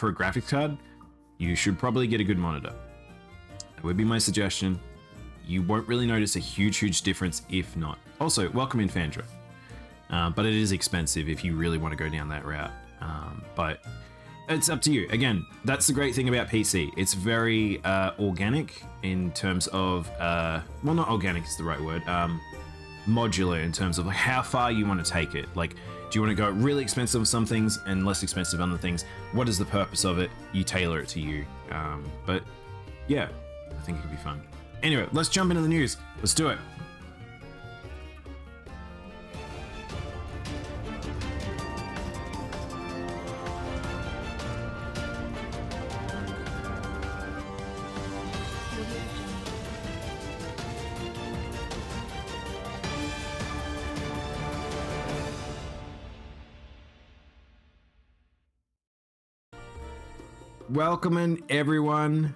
for a graphics card, you should probably get a good monitor. That would be my suggestion. You won't really notice a huge difference if not. Also, welcome in Fandra. But it is expensive if you really want to go down that route. But it's up to you. Again, that's the great thing about PC. It's very organic in terms of, well, not organic is the right word, modular in terms of like how far you want to take it. Like, do you want to go really expensive on some things and less expensive on other things? What is the purpose of it? You tailor it to you. But yeah, I think it could be fun. Anyway, let's jump into the news. Let's do it. Welcoming everyone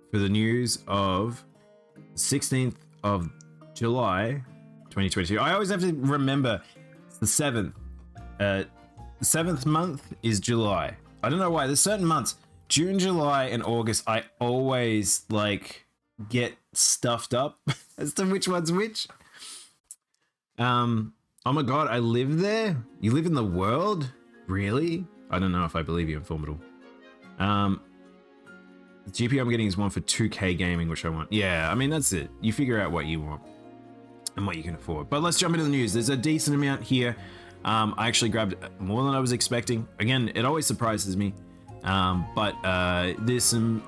for the news of 16th of July 2022. I always have to remember it's the 7th. The 7th month is July. I don't know why. There's certain months, June, July, and August, I always like get stuffed up as to which one's which. Oh my god, I live there? You live in the world? Really? I don't know if I believe you, Informable. The GPU I'm getting is one for 2K gaming, which I want. Yeah, I mean, that's it. You figure out what you want and what you can afford. But let's jump into the news. There's a decent amount here. I actually grabbed more than I was expecting. Again, it always surprises me. But there's some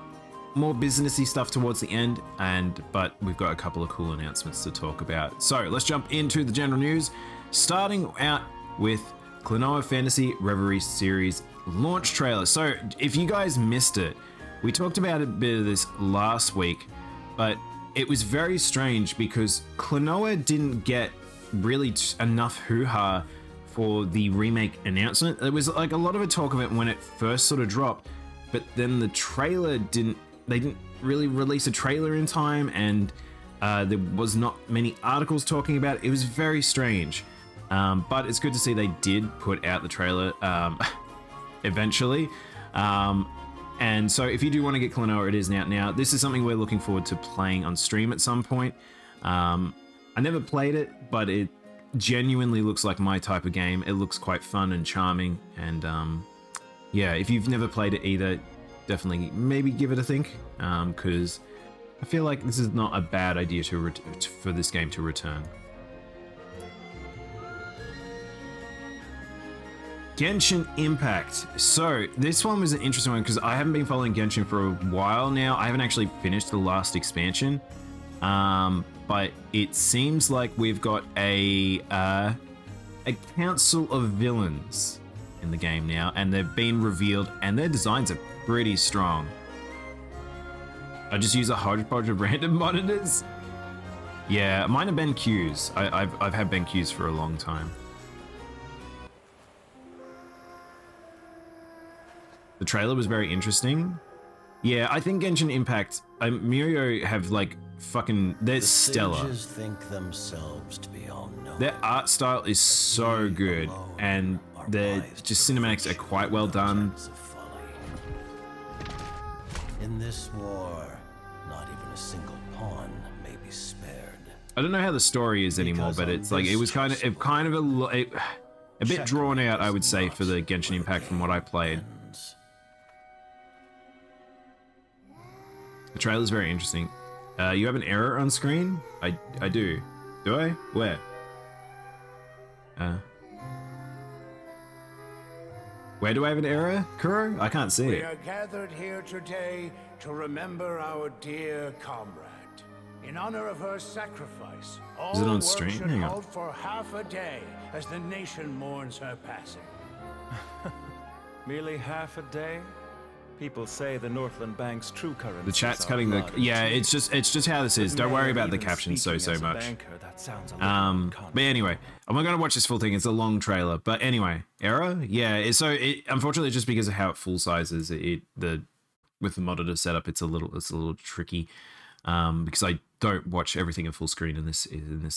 more businessy stuff towards the end, but we've got a couple of cool announcements to talk about. So let's jump into the general news, starting out with Klonoa Fantasy Reverie Series launch trailer. So if you guys missed it, we talked about a bit of this last week, but it was very strange because Klonoa didn't get really enough hoo-ha for the remake announcement. It was like a lot of a talk of it when it first sort of dropped, but then the trailer they didn't really release a trailer in time, and there was not many articles talking about it. It was very strange. But it's good to see they did put out the trailer eventually. And so if you do want to get Klonoa, it is out now. This is something we're looking forward to playing on stream at some point. I never played it, but it genuinely looks like my type of game. It looks quite fun and charming. And yeah, if you've never played it either, definitely maybe give it a think, because I feel like this is not a bad idea for this game to return. Genshin Impact. So this one was an interesting one because I haven't been following Genshin for a while now. I haven't actually finished the last expansion, but it seems like we've got a council of villains in the game now, and they've been revealed, and their designs are pretty strong. I just use a hodgepodge of random monitors. Yeah, mine have been Qs. I've had Ben Qs for a long time. The trailer was very interesting. Yeah, I think Genshin Impact, Mirio have like fucking, they're stellar. Think themselves to be all knowing. Their art style is so good, and their just cinematics are quite well done. In this war, not even a single pawn may be spared. I don't know how the story is anymore, but it's like it was kind of a bit drawn out, I would say, for the Genshin Impact from what I played. The trailer's very interesting. You have an error on screen? I do. Do I? Where? Where do I have an error, Kuro? I can't see it. We are gathered here today to remember our dear comrade. In honor of her sacrifice, all Is it on work stream? should Hang on. halt for half a day as the nation mourns her passing. Merely half a day? People say the Northland Bank's true currency. The chat's cutting the. Yeah, it's just how this is. Don't worry about the captions so much. But anyway, I'm not gonna watch this full thing. It's a long trailer. But anyway, error. Yeah. Unfortunately, just because of how it full sizes with the monitor setup, it's a little tricky. Because I don't watch everything in full screen in this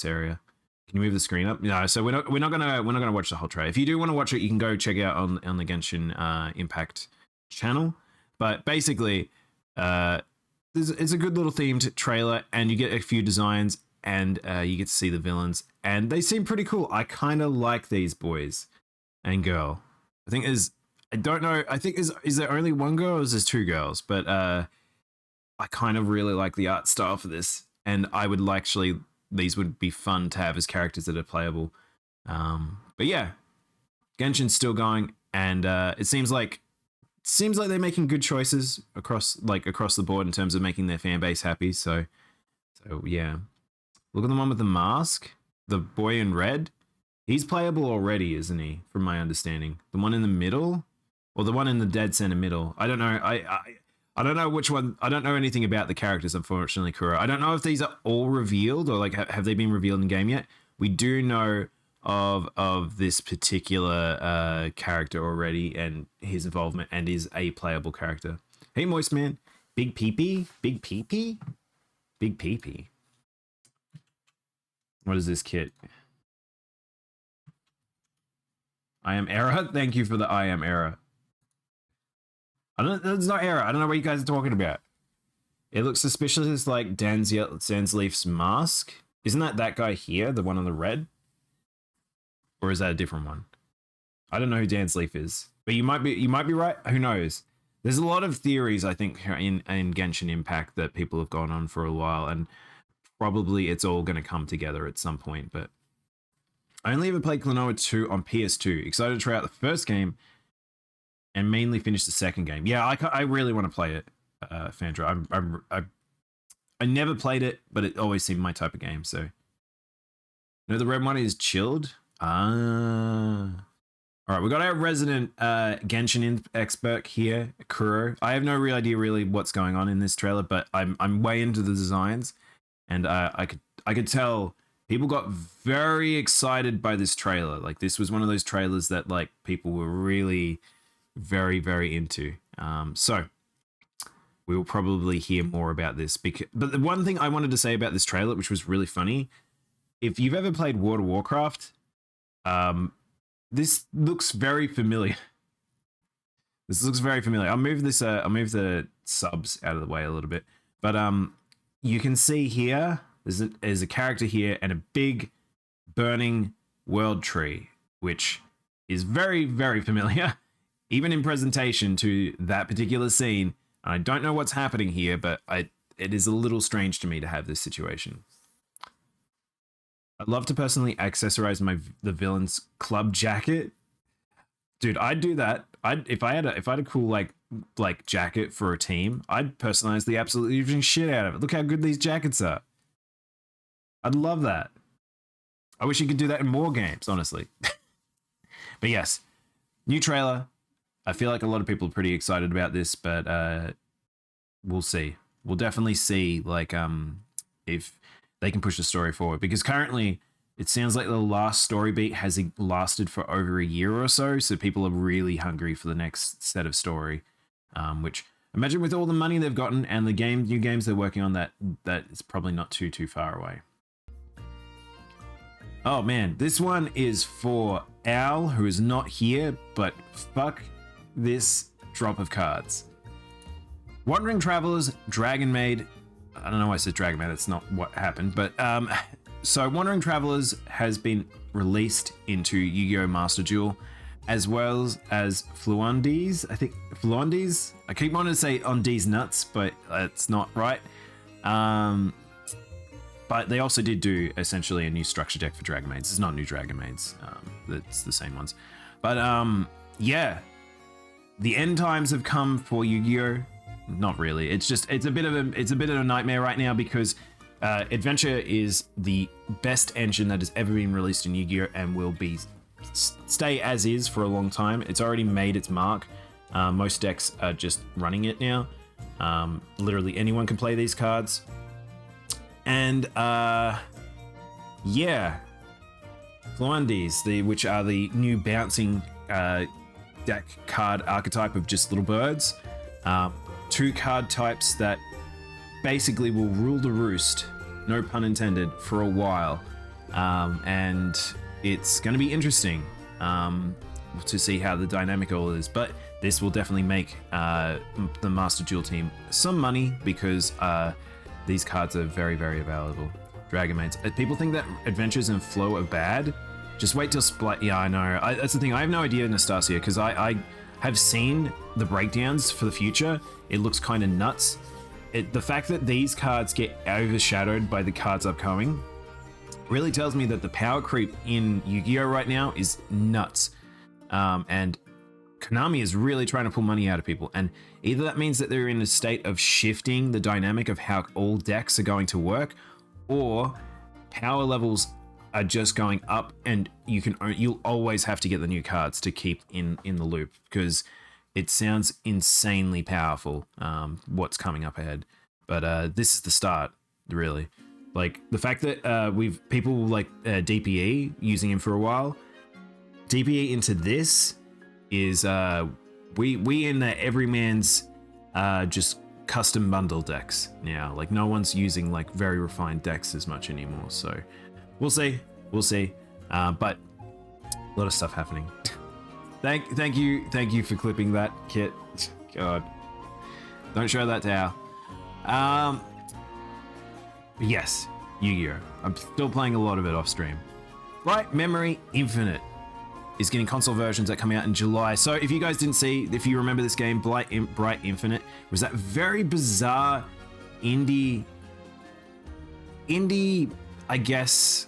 area. Can you move the screen up? No. So we're not gonna watch the whole trailer. If you do want to watch it, you can go check it out on the Genshin Impact channel. But basically, it's a good little themed trailer, and you get a few designs, and you get to see the villains, and they seem pretty cool. I kind of like these boys and girl. I don't know. I think is there only one girl or is there two girls? But I kind of really like the art style for this, and I would these would be fun to have as characters that are playable. But yeah, Genshin's still going, and it seems like they're making good choices across the board in terms of making their fan base happy. So yeah, look at the one with the mask, the boy in red. He's playable already, isn't he? From my understanding, the one in the middle, or the one in the dead center middle. I don't know. I don't know which one. I don't know anything about the characters, unfortunately, Kuro. I don't know if these are all revealed or like have they been revealed in game yet. We do know of this particular character already and his involvement, and is a playable character. Hey, Moist Man, big peepee. What is this kit? I am error. Thank you for the I am error. There's no error. I don't know what you guys are talking about. It looks suspicious like Dansleif's mask. Isn't that guy here, the one on the red? Or is that a different one? I don't know who Dansleif is, but you might be right. Who knows? There's a lot of theories, I think, in Genshin Impact that people have gone on for a while, and probably it's all going to come together at some point. But I only ever played Klonoa 2 on PS2. Excited to try out the first game and mainly finish the second game. Yeah, I really want to play it, Fandra. I never played it, but it always seemed my type of game. So, no, the red one is chilled. All right, we got our resident Genshin expert here, Kuro. I have no real idea really what's going on in this trailer, but I'm way into the designs, and I could tell people got very excited by this trailer. Like, this was one of those trailers that like people were really very, very into. So we will probably hear more about this. But the one thing I wanted to say about this trailer, which was really funny, if you've ever played World of Warcraft, this looks very familiar. This looks very familiar. I'll move the subs out of the way a little bit. But you can see here, there's a character here and a big burning world tree, which is very, very familiar, even in presentation to that particular scene. And I don't know what's happening here, but it is a little strange to me to have this situation. I'd love to personally accessorize the villain's club jacket. Dude, I'd do that. If I had a cool like jacket for a team, I'd personalize the absolute living shit out of it. Look how good these jackets are. I'd love that. I wish you could do that in more games, honestly. But yes, new trailer. I feel like a lot of people are pretty excited about this, but we'll see. We'll definitely see if they can push the story forward, because currently it sounds like the last story beat has lasted for over a year or so. So people are really hungry for the next set of story, which imagine with all the money they've gotten and the new games they're working on, that is probably not too far away. Oh man, this one is for Al, who is not here, but fuck this drop of cards. Wandering Travelers, Dragon Maid. I don't know why I said Dragon Maid, that's not what happened, but so Wandering Travelers has been released into Yu-Gi-Oh! Master Duel, as well as Fluandes. I think Fluandes. I keep wanting to say Undee's nuts, but it's not right. But they also did do essentially a new structure deck for Dragon Maids. It's not new Dragon Maids. It's the same ones. But yeah, the end times have come for Yu-Gi-Oh! Not really. It's a bit of a nightmare right now, because Adventure is the best engine that has ever been released in Yu-Gi-Oh! And will stay as is for a long time. It's already made its mark. Most decks are just running it now. Literally anyone can play these cards. And yeah, Fluandes, which are the new bouncing deck card archetype of just little birds. Two card types that basically will rule the roost, no pun intended, for a while. And it's going to be interesting to see how the dynamic all is. But this will definitely make the Master Duel team some money because these cards are very, very valuable. Dragon Maids. People think that Adventures and Flow are bad. Just wait till Split. Yeah, I know. That's the thing. I have no idea, Nastasia, because I have seen the breakdowns for the future. It looks kind of nuts. The fact that these cards get overshadowed by the cards upcoming really tells me that the power creep in Yu-Gi-Oh right now is nuts. And Konami is really trying to pull money out of people. And either that means that they're in a state of shifting the dynamic of how all decks are going to work, or power levels are just going up and you'll always have to get the new cards to keep in the loop, because it sounds insanely powerful, what's coming up ahead. But this is the start, really. Like the fact that we've people like DPE using him for a while. DPE into this is we in the everyman's just custom bundle decks now. Like no one's using like very refined decks as much anymore. So we'll see. But a lot of stuff happening. Thank you for clipping that, Kit. God, don't show that to Al. Yes, Yu-Gi-Oh! I'm still playing a lot of it off stream. Bright Memory Infinite is getting console versions that come out in July. So if you guys didn't see, if you remember this game, Bright Infinite was that very bizarre indie, I guess.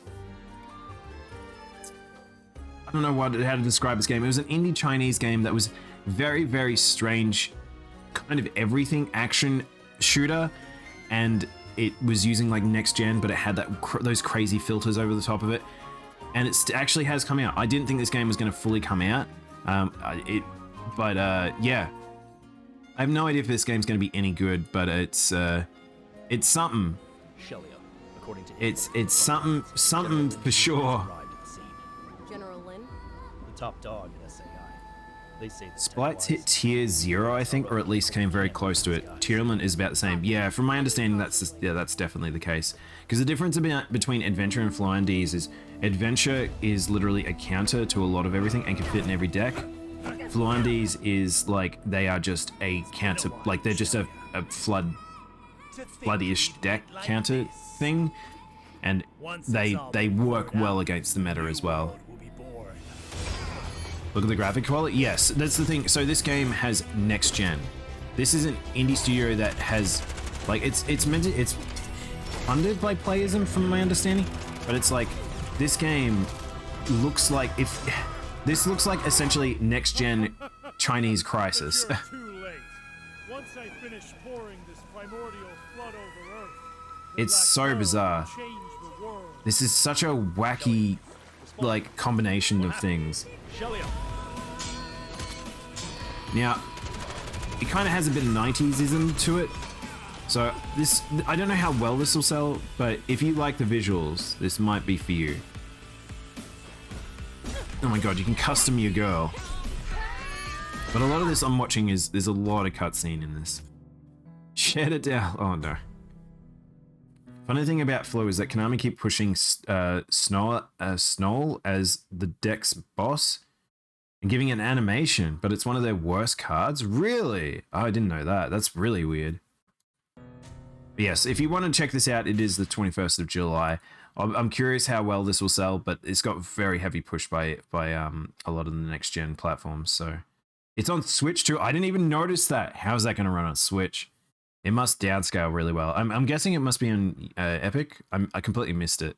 I don't know how to describe this game. It was an indie Chinese game that was very, very strange, kind of everything action shooter, and it was using like next gen, but it had those crazy filters over the top of it, and it actually has come out. I didn't think this game was going to fully come out, yeah, I have no idea if this game's going to be any good, but it's something. It's something for sure. General Lin? The top dog in SAI. They say Splites hit tier 0, I think, or at least came very close to it. Tierlin is about the same. Yeah, from my understanding, that's definitely the case. Because the difference between Adventure and Fluandes is Adventure is literally a counter to a lot of everything and can fit in every deck. Fluandes is like, they are just a counter, like they're just a flood-ish deck counter thing, and they work well against the meta as well. Look at the graphic quality. Yes, that's the thing. So this game has next gen. This is an indie studio that has, like, it's funded by Playism from my understanding, but it's like this game looks like this looks like essentially next gen Chinese Crisis. Too late. Once I finish pouring this primordial flood over Earth, It's so bizarre. This is such a wacky, like, combination of things. Now, it kind of has a bit of 90s-ism to it. So this, I don't know how well this will sell, but if you like the visuals, this might be for you. Oh my god, you can custom your girl. But a lot of this I'm watching there's a lot of cutscene in this. Shed it down. Oh no. Funny thing about Flow is that Konami keep pushing Snoll as the deck's boss and giving it an animation, but it's one of their worst cards? Really? Oh, I didn't know that. That's really weird. But yes, if you want to check this out, it is the 21st of July. I'm curious how well this will sell, but it's got very heavy push by a lot of the next gen platforms. So it's on Switch too. I didn't even notice that. How is that going to run on Switch? It must downscale really well. I'm guessing it must be on Epic. I completely missed it.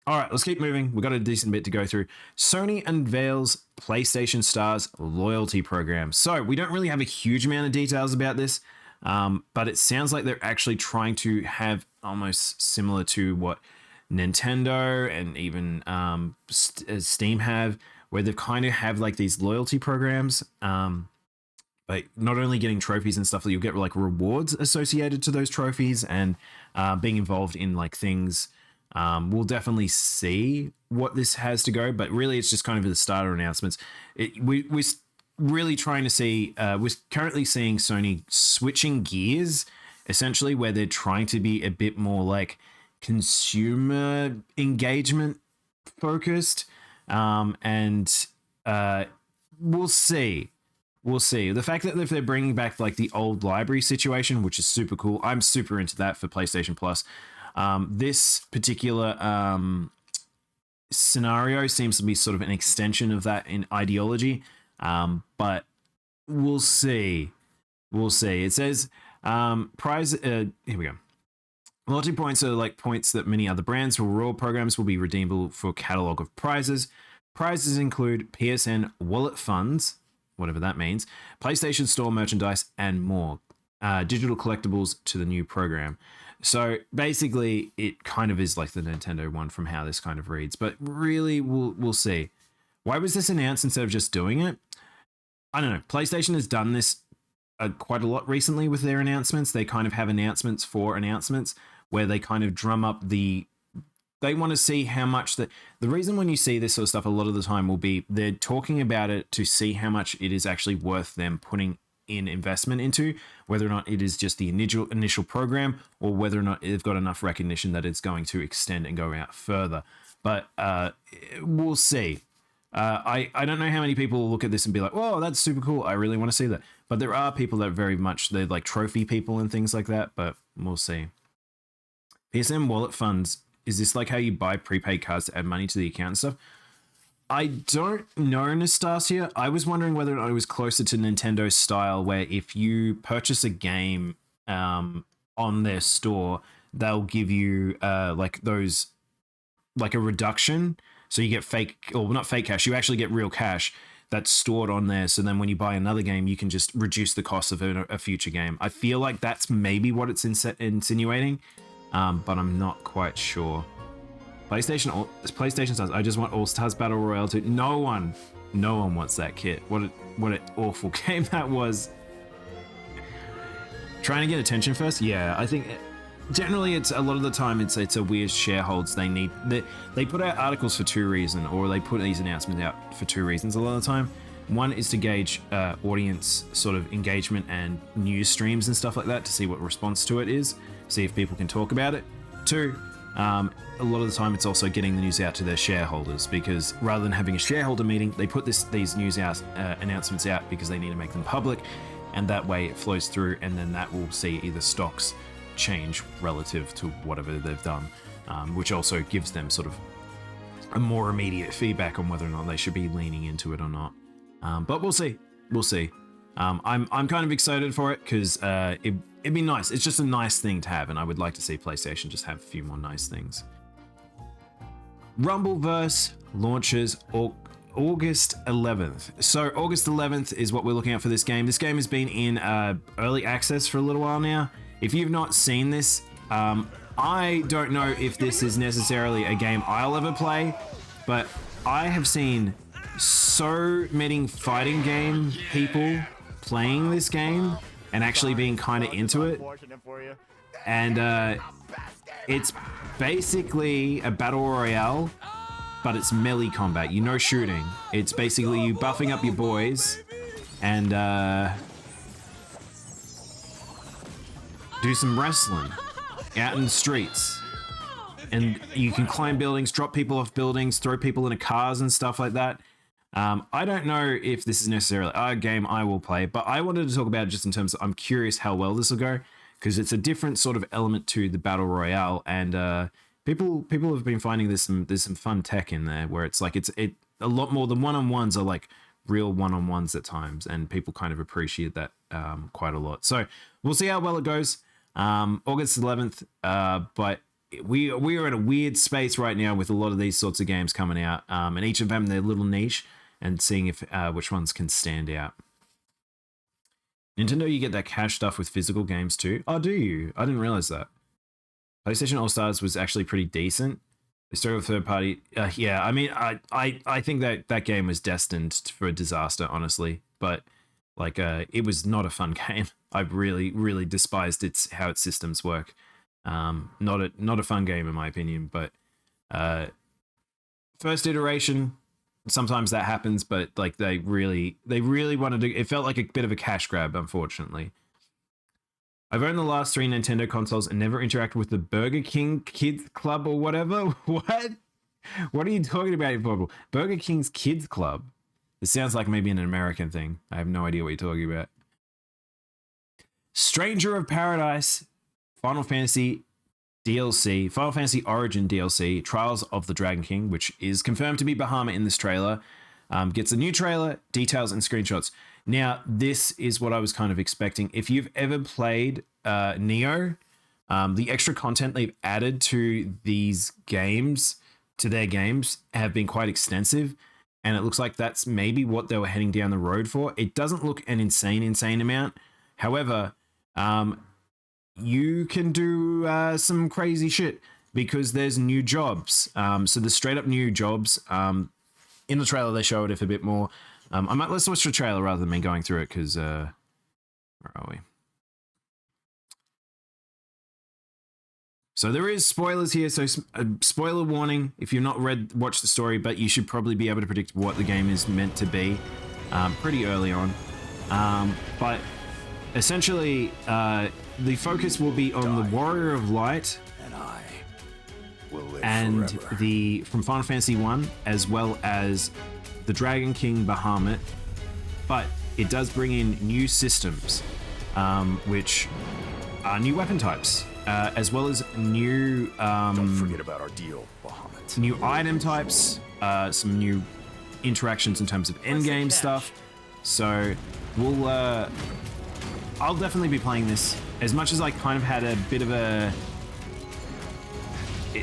All right, let's keep moving. We've got a decent bit to go through. Sony unveils PlayStation Stars loyalty program. So we don't really have a huge amount of details about this, but it sounds like they're actually trying to have almost similar to what Nintendo and even Steam have, where they kind of have like these loyalty programs. But not only getting trophies and stuff, you'll get like rewards associated to those trophies and being involved in like things. We'll definitely see what this has to go, but really it's just kind of the starter announcements. We're really trying to see, we're currently seeing Sony switching gears, essentially, where they're trying to be a bit more like consumer engagement focused. And we'll see. we'll see. The fact that if they're bringing back like the old library situation, which is super cool, I'm super into that for PlayStation Plus. This particular scenario seems to be sort of an extension of that in ideology, but we'll see. We'll see. It says prize. Here we go. Loyalty points are like points that many other brands or reward programs will be redeemable for a catalog of prizes. Prizes include PSN wallet funds, whatever that means, PlayStation Store merchandise, and more. Digital collectibles to the new program. So basically, it kind of is like the Nintendo one from how this kind of reads. But really, we'll see. Why was this announced instead of just doing it? I don't know. PlayStation has done this quite a lot recently with their announcements. They kind of have announcements for announcements where they kind of drum up they want to see how much the reason when you see this sort of stuff a lot of the time will be they're talking about it to see how much it is actually worth them putting in investment into, whether or not it is just the initial program or whether or not they've got enough recognition that it's going to extend and go out further. But we'll see. I don't know how many people will look at this and be like, "Whoa, that's super cool. I really want to see that." But there are people that very much, they're like trophy people and things like that, but we'll see. PSN wallet funds, is this like how you buy prepaid cards to add money to the account and stuff? I don't know, Nastasia. I was wondering whether or not it was closer to Nintendo style, where if you purchase a game on their store, they'll give you like those, like a reduction. So you get fake, or not fake cash, you actually get real cash that's stored on there. So then when you buy another game, you can just reduce the cost of a future game. I feel like that's maybe what it's insinuating, but I'm not quite sure. PlayStation Stars, I just want All Stars Battle Royale 2. No one wants that kit. What an awful game that was. Trying to get attention first? Yeah, I think generally it's a lot of the time it's a weird shareholds they need. They put out articles for two reasons, or they put these announcements out for two reasons a lot of the time. One is to gauge audience sort of engagement and news streams and stuff like that to see what response to it is, see if people can talk about it. Two, a lot of the time it's also getting the news out to their shareholders, because rather than having a shareholder meeting, they put these news announcements out because they need to make them public, and that way it flows through, and then that will see either stocks change relative to whatever they've done, which also gives them sort of a more immediate feedback on whether or not they should be leaning into it or not. But we'll see. I'm kind of excited for it because it'd be nice. It's just a nice thing to have, and I would like to see PlayStation just have a few more nice things. Rumbleverse launches August 11th. So August 11th is what we're looking at for this game. This game has been in early access for a little while now. If you've not seen this, I don't know if this is necessarily a game I'll ever play, but I have seen so many fighting game people playing this game and actually being kind of into it. And it's basically a battle royale, but it's melee combat. You know, shooting. It's basically you buffing up your boys and do some wrestling out in the streets. And you can climb buildings, drop people off buildings, throw people into cars and stuff like that. I don't know if this is necessarily a game I will play, but I wanted to talk about it just in terms of I'm curious how well this will go, because it's a different sort of element to the Battle Royale, and people have been finding there's some fun tech in there where it's like it's a lot more. The one-on-ones are like real one-on-ones at times, and people kind of appreciate that quite a lot. So we'll see how well it goes. August 11th, but we are in a weird space right now with a lot of these sorts of games coming out, and each of them their little niche, and seeing if which ones can stand out. Nintendo, you get that cash stuff with physical games too. Oh, do you? I didn't realize that. PlayStation All Stars was actually pretty decent. They started with third party. Yeah, I mean, I think that game was destined for a disaster, honestly. But like, it was not a fun game. I really despised how its systems work. Not a fun game in my opinion, but first iteration, sometimes that happens, but like they really wanted to, it felt like a bit of a cash grab, unfortunately. I've owned the last 3 Nintendo consoles and never interacted with the Burger King Kids Club or whatever. What are you talking about, Portable? Burger King's Kids Club? This sounds like maybe an American thing. I have no idea what you're talking about. Stranger of Paradise, Final Fantasy DLC, Final Fantasy Origin DLC, Trials of the Dragon King, which is confirmed to be Bahamut in this trailer, gets a new trailer, details, and screenshots. Now, this is what I was kind of expecting. If you've ever played Neo, the extra content they've added to these games, to their games, have been quite extensive. And it looks like that's maybe what they were heading down the road for. It doesn't look an insane amount. However, you can do some crazy shit because there's new jobs. So there's straight up new jobs. In the trailer, they show it a bit more. Let's watch the trailer rather than me going through it because, where are we? So there is spoilers here. So spoiler warning, if you've not watched the story, but you should probably be able to predict what the game is meant to be pretty early on. But essentially, the focus will be on the Warrior of Light And I will live and forever. from Final Fantasy 1, as well as the Dragon King Bahamut. But it does bring in new systems, which are new weapon types, as well as new Don't forget about our deal, Bahamut. new item types, some new interactions in terms of endgame stuff. So we'll I'll definitely be playing this. As much as I kind of had a bit of a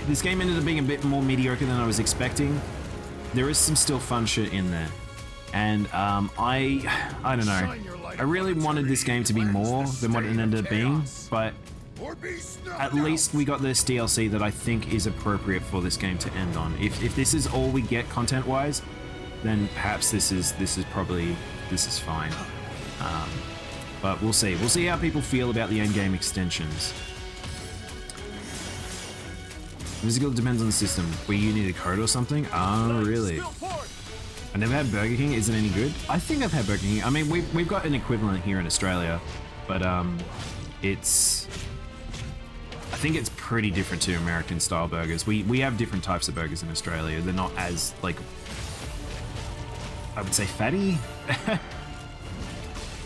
this game ended up being a bit more mediocre than I was expecting, there is some still fun shit in there. And I don't know, I really wanted this game to be more than what it ended up being, but at least we got this DLC that I think is appropriate for this game to end on. If this is all we get content-wise, then perhaps this is fine. But we'll see. We'll see how people feel about the endgame extensions. Musical depends on the system. Where you need a code or something? Oh, really? I never had Burger King. Is it any good? I think I've had Burger King. I mean, we've got an equivalent here in Australia, but I think it's pretty different to American style burgers. We have different types of burgers in Australia. They're not as, like, I would say fatty.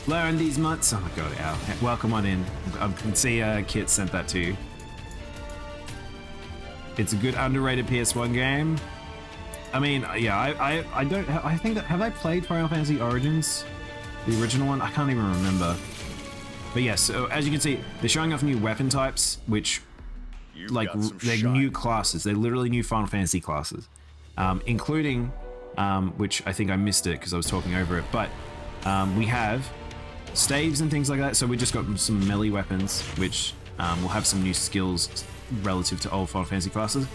Learn these mutts. Oh my god, Al. Welcome on in. I can see Kit sent that to you. It's a good underrated PS1 game. I mean, yeah, I don't, I think that, have I played Final Fantasy Origins? The original one? I can't even remember. But yeah, so as you can see, they're showing off new weapon types, which, like, they're new classes. They're literally new Final Fantasy classes. Including, which I think I missed it because I was talking over it, but we have staves and things like that. So we just got some melee weapons, which will have some new skills relative to old Final Fantasy classes.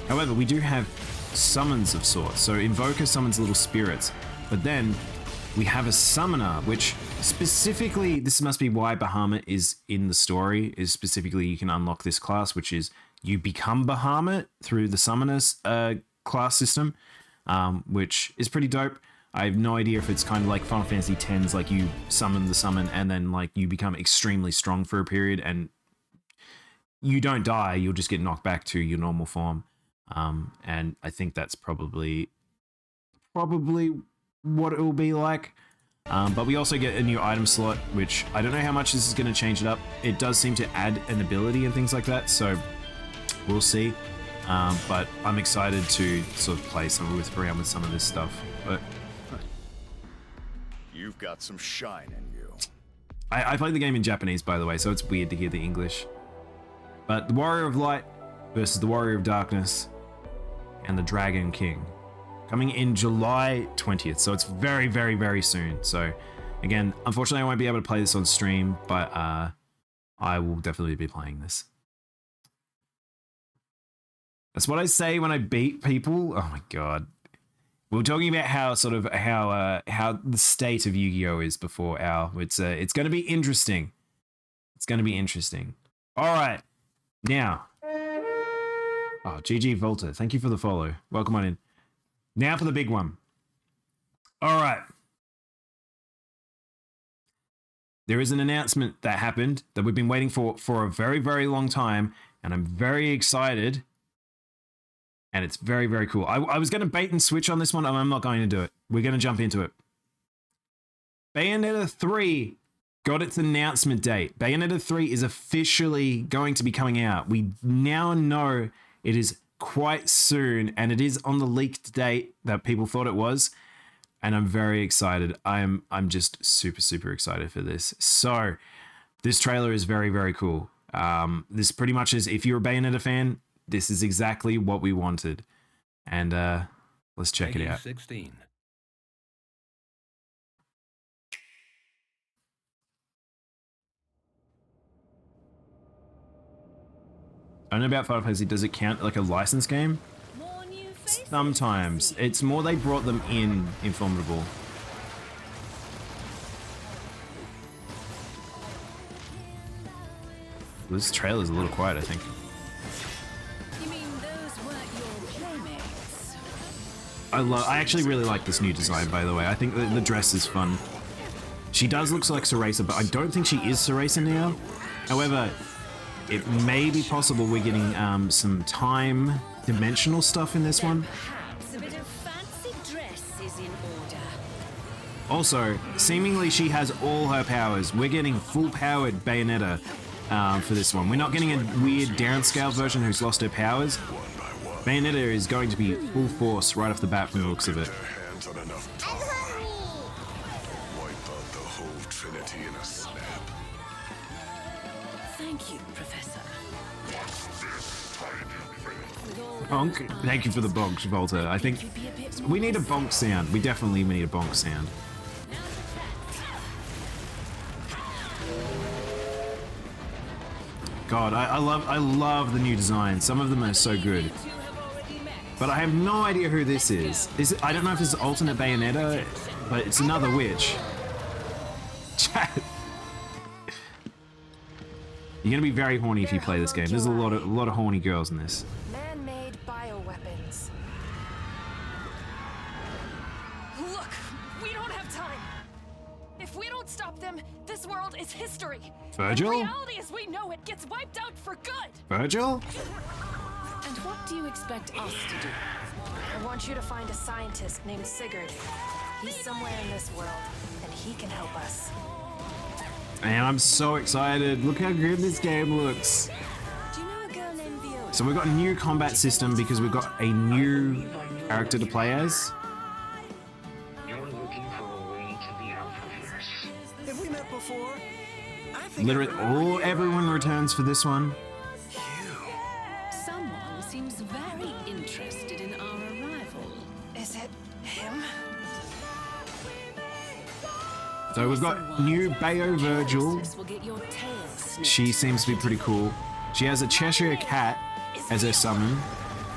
However, we do have summons of sorts. So Invoker summons little spirits, but then we have a summoner, which specifically, this must be why Bahamut is in the story, is specifically you can unlock this class, which is you become Bahamut through the summoners class system, which is pretty dope. I have no idea if it's kind of like Final Fantasy X's, like you summon the summon and then like you become extremely strong for a period and you don't die, you'll just get knocked back to your normal form. And I think that's probably what it will be like. But we also get a new item slot, which I don't know how much this is going to change it up. It does seem to add an ability and things like that, so we'll see. But I'm excited to sort of play around with some of this stuff. But You've got some shine in you. I played the game in Japanese, by the way, so it's weird to hear the English. But the Warrior of Light versus the Warrior of Darkness and the Dragon King, coming in July 20th, so it's very, very, very soon. So again, unfortunately I won't be able to play this on stream, but I will definitely be playing this. That's what I say when I beat people. Oh my god. We were talking about how the state of Yu-Gi-Oh is before Al. It's going to be interesting. It's going to be interesting. All right. Now. Oh, GG Volta. Thank you for the follow. Welcome on in. Now for the big one. All right. There is an announcement that happened that we've been waiting for a very, very long time, and I'm very excited. And it's very, very cool. I was going to bait and switch on this one, and I'm not going to do it. We're going to jump into it. Bayonetta 3 got its announcement date. Bayonetta 3 is officially going to be coming out. We now know it is quite soon, and it is on the leaked date that people thought it was. And I'm very excited. I'm just super excited for this. So this trailer is very, very cool. This pretty much is, if you're a Bayonetta fan, this is exactly what we wanted. And let's check it out. 16. I don't know about Final Fantasy. Does it count like a licensed game? More new faces. Sometimes. It's more they brought them in Formidable. This trailer's a little quiet, I think. You mean those weren't your playmates? I actually really like this new design, by the way. I think the dress is fun. She does look like Cereza, but I don't think she is Cereza now. However, it may be possible we're getting some time dimensional stuff in this one. Perhaps a bit of fancy dress is in order. Also, seemingly she has all her powers. We're getting full-powered Bayonetta for this one. We're not getting a weird downscale version who's lost her powers. Bayonetta is going to be full force right off the bat from the looks of it. Hands on enough power. Wipe out the whole Trinity in a snap. Thank you, Professor. Bonk. Thank you for the bonk, Volta. I think we need a bonk sound. We definitely need a bonk sound. God, I love the new design. Some of them are so good. But I have no idea who this is. I don't know if this is alternate Bayonetta, but it's another witch. Chat. You're gonna be very horny if you play this game. There's a lot of horny girls in this. Man-made bioweapons. Look, we don't have time. If we don't stop them, this world is history. Virgil? And reality as we know it gets wiped out for good. Virgil? And what do you expect us to do? I want you to find a scientist named Sigurd. He's somewhere in this world, and he can help us. And I'm so excited. Look how good this game looks. Do you know a girl named Viola? So we've got a new combat system because we've got a new character to play as. You're looking for a way to the Alphaverse. Have we met before? Literally, everyone returns for this one. Someone seems very interested in our arrival. Is it him? So we've got new Bayo Virgil. Will get your tail snipped. She seems to be pretty cool. She has a Cheshire Cat as her summon.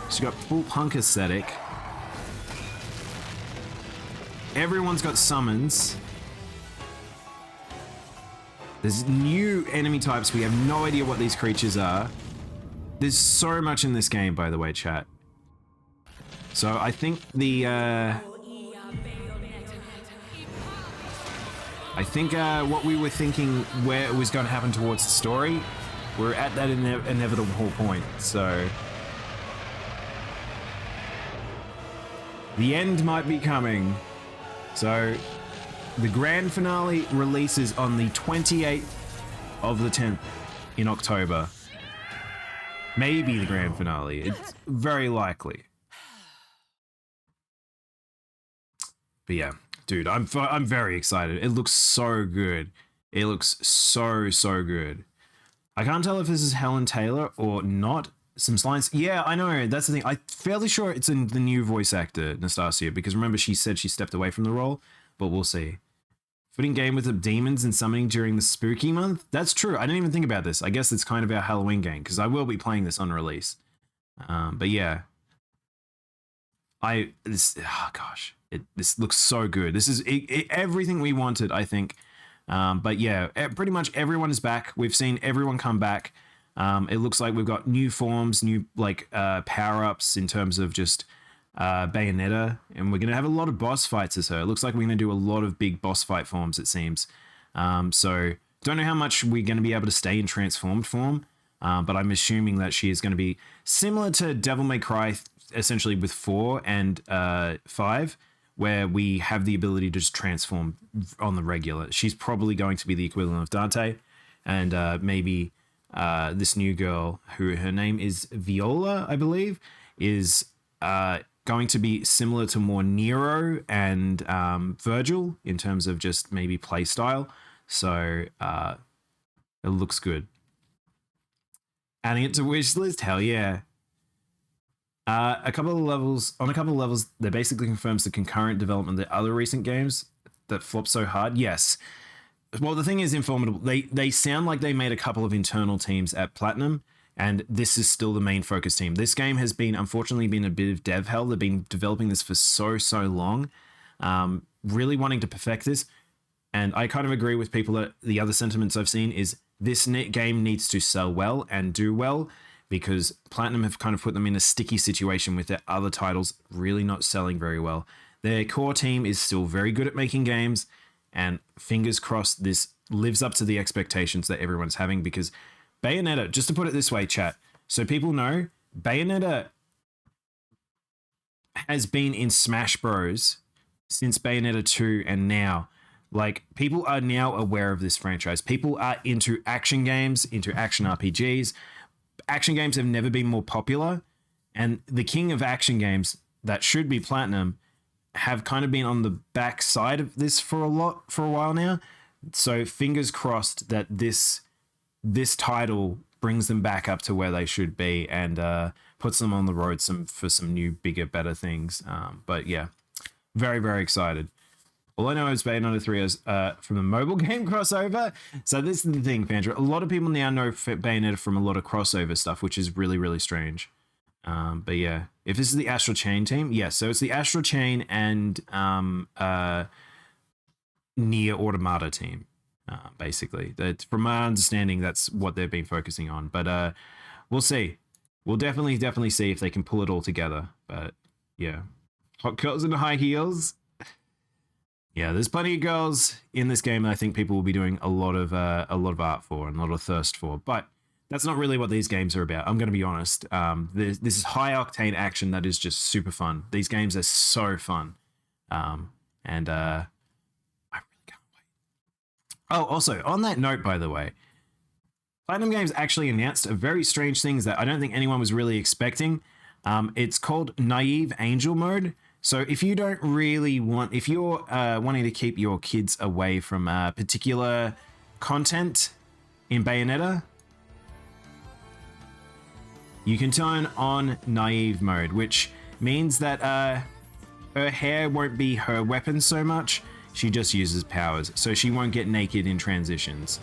She's got full punk aesthetic. Everyone's got summons. There's new enemy types. We have no idea what these creatures are. There's so much in this game, by the way, chat. So I think what we were thinking where it was going to happen towards the story, we're at that inevitable point. So the end might be coming. So the grand finale releases on the 28th of the 10th in October. Maybe the grand finale. It's very likely. But yeah, dude, I'm very excited. It looks so good. It looks so good. I can't tell if this is Helen Taylor or not. Some lines. Yeah, I know. That's the thing. I'm fairly sure it's in the new voice actor, Nastasia, because remember she said she stepped away from the role, but we'll see. Footing game with the demons and summoning during the spooky month. That's true. I didn't even think about this. I guess it's kind of our Halloween game because I will be playing this on release. But yeah, this looks so good. This is everything we wanted, I think. But yeah, pretty much everyone is back. We've seen everyone come back. It looks like we've got new forms, new power-ups in terms of just Bayonetta, and we're going to have a lot of boss fights as her. It looks like we're going to do a lot of big boss fight forms, it seems. So don't know how much we're going to be able to stay in transformed form, but I'm assuming that she is going to be similar to Devil May Cry, essentially with 4 and 5, where we have the ability to just transform on the regular. She's probably going to be the equivalent of Dante, and maybe this new girl, who her name is Viola, I believe, is going to be similar to more Nero and Virgil in terms of just maybe play style. So it looks good. Adding it to wish list, hell yeah. On a couple of levels, that basically confirms the concurrent development of the other recent games that flopped so hard. Yes. Well, the thing is, Informable, they sound like they made a couple of internal teams at Platinum, and this is still the main focus team. This game has unfortunately been a bit of dev hell. They've been developing this for so long, really wanting to perfect this. And I kind of agree with people that the other sentiments I've seen is this game needs to sell well and do well, because Platinum have kind of put them in a sticky situation with their other titles really not selling very well. Their core team is still very good at making games, and fingers crossed this lives up to the expectations that everyone's having, because Bayonetta, just to put it this way, chat, so people know, Bayonetta has been in Smash Bros. Since Bayonetta 2 and now. Like, people are now aware of this franchise. People are into action games, into action RPGs. Action games have never been more popular, and the king of action games that should be Platinum have kind of been on the back side of this for a while now. So fingers crossed that this title brings them back up to where they should be, and puts them on the road for some new, bigger, better things. But yeah, very, very excited. All I know is Bayonetta 3 is from the mobile game crossover. So this is the thing, Fandra. A lot of people now know Bayonetta from a lot of crossover stuff, which is really, really strange. But yeah, if this is the Astral Chain team, yes. So it's the Astral Chain and Nier Automata team, basically. From my understanding, that's what they've been focusing on. But we'll see. We'll definitely see if they can pull it all together. But yeah, hot girls in high heels. Yeah, there's plenty of girls in this game that I think people will be doing a lot of art for and a lot of thirst for. But that's not really what these games are about. I'm going to be honest. This is high octane action that is just super fun. These games are so fun, and I really can't wait. Oh, also on that note, by the way, Platinum Games actually announced a very strange things that I don't think anyone was really expecting. It's called Naive Angel Mode. So if you don't really if you're wanting to keep your kids away from particular content in Bayonetta, you can turn on Naive Mode, which means that her hair won't be her weapon so much. She just uses powers, so she won't get naked in transitions.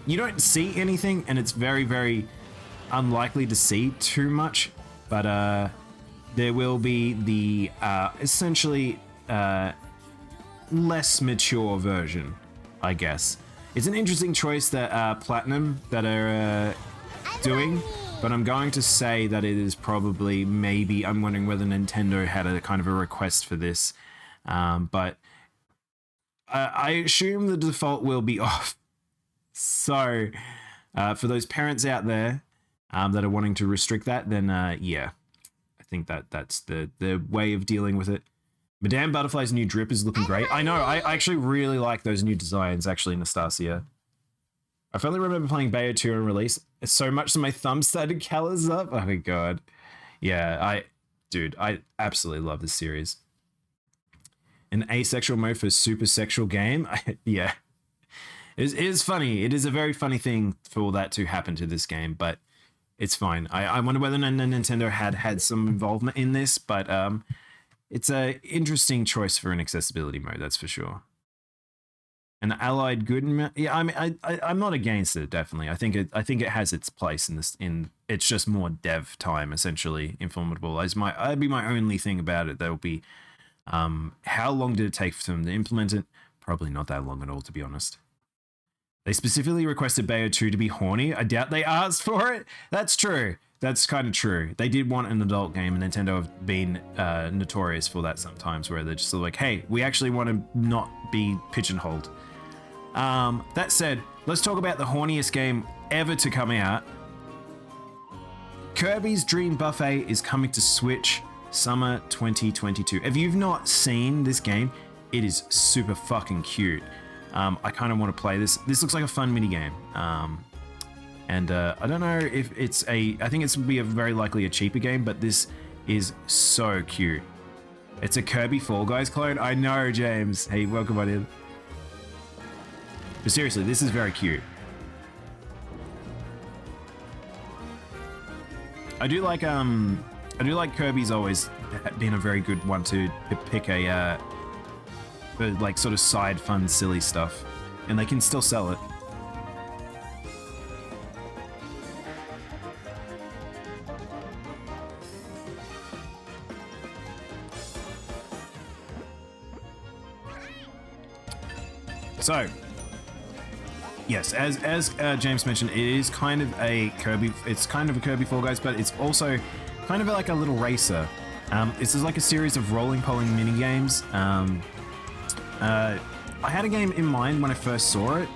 You don't see anything, and it's very, very unlikely to see too much, but there will be the essentially less mature version, I guess. It's an interesting choice that Platinum that are doing, but I'm going to say that it is probably maybe, I'm wondering whether Nintendo had a kind of a request for this, but I assume the default will be off. So for those parents out there that are wanting to restrict that, then yeah. I think that's the way of dealing with it. Madame Butterfly's new drip is looking great. I know, I actually really like those new designs, actually, Nastasia. I finally remember playing Bayo 2 on release so much that my thumb started colors up. Oh my god. Yeah, I absolutely love this series. An asexual mode for super sexual game? Yeah. It is funny. It is a very funny thing for that to happen to this game, but it's fine. I wonder whether Nintendo had some involvement in this, but it's a interesting choice for an accessibility mode, that's for sure. An allied good, yeah. I mean, I'm not against it. Definitely, I think it has its place in this. It's just more dev time, essentially. Informable that'd be my only thing about it. That'll be, how long did it take for them to implement it? Probably not that long at all, to be honest. They specifically requested Bayo 2 to be horny. I doubt they asked for it. That's true. That's kind of true. They did want an adult game, and Nintendo have been notorious for that sometimes, where they're just like, hey, we actually want to not be pigeonholed. That said, let's talk about the horniest game ever to come out. Kirby's Dream Buffet is coming to Switch Summer 2022. If you've not seen this game, it is super fucking cute. I kind of want to play this. This looks like a fun mini game. And I don't know if it's I think it's be very likely a cheaper game, but this is so cute. It's a Kirby Fall Guys clone. I know, James. Hey, welcome on in. But seriously, this is very cute. I do like Kirby's always been a very good one to pick a for like sort of side fun silly stuff, and they can still sell it. So, yes, as James mentioned, it is kind of a Kirby. It's kind of a Kirby Fall Guys, but it's also kind of like a little racer. This is like a series of rolling polling mini games. I had a game in mind when I first saw it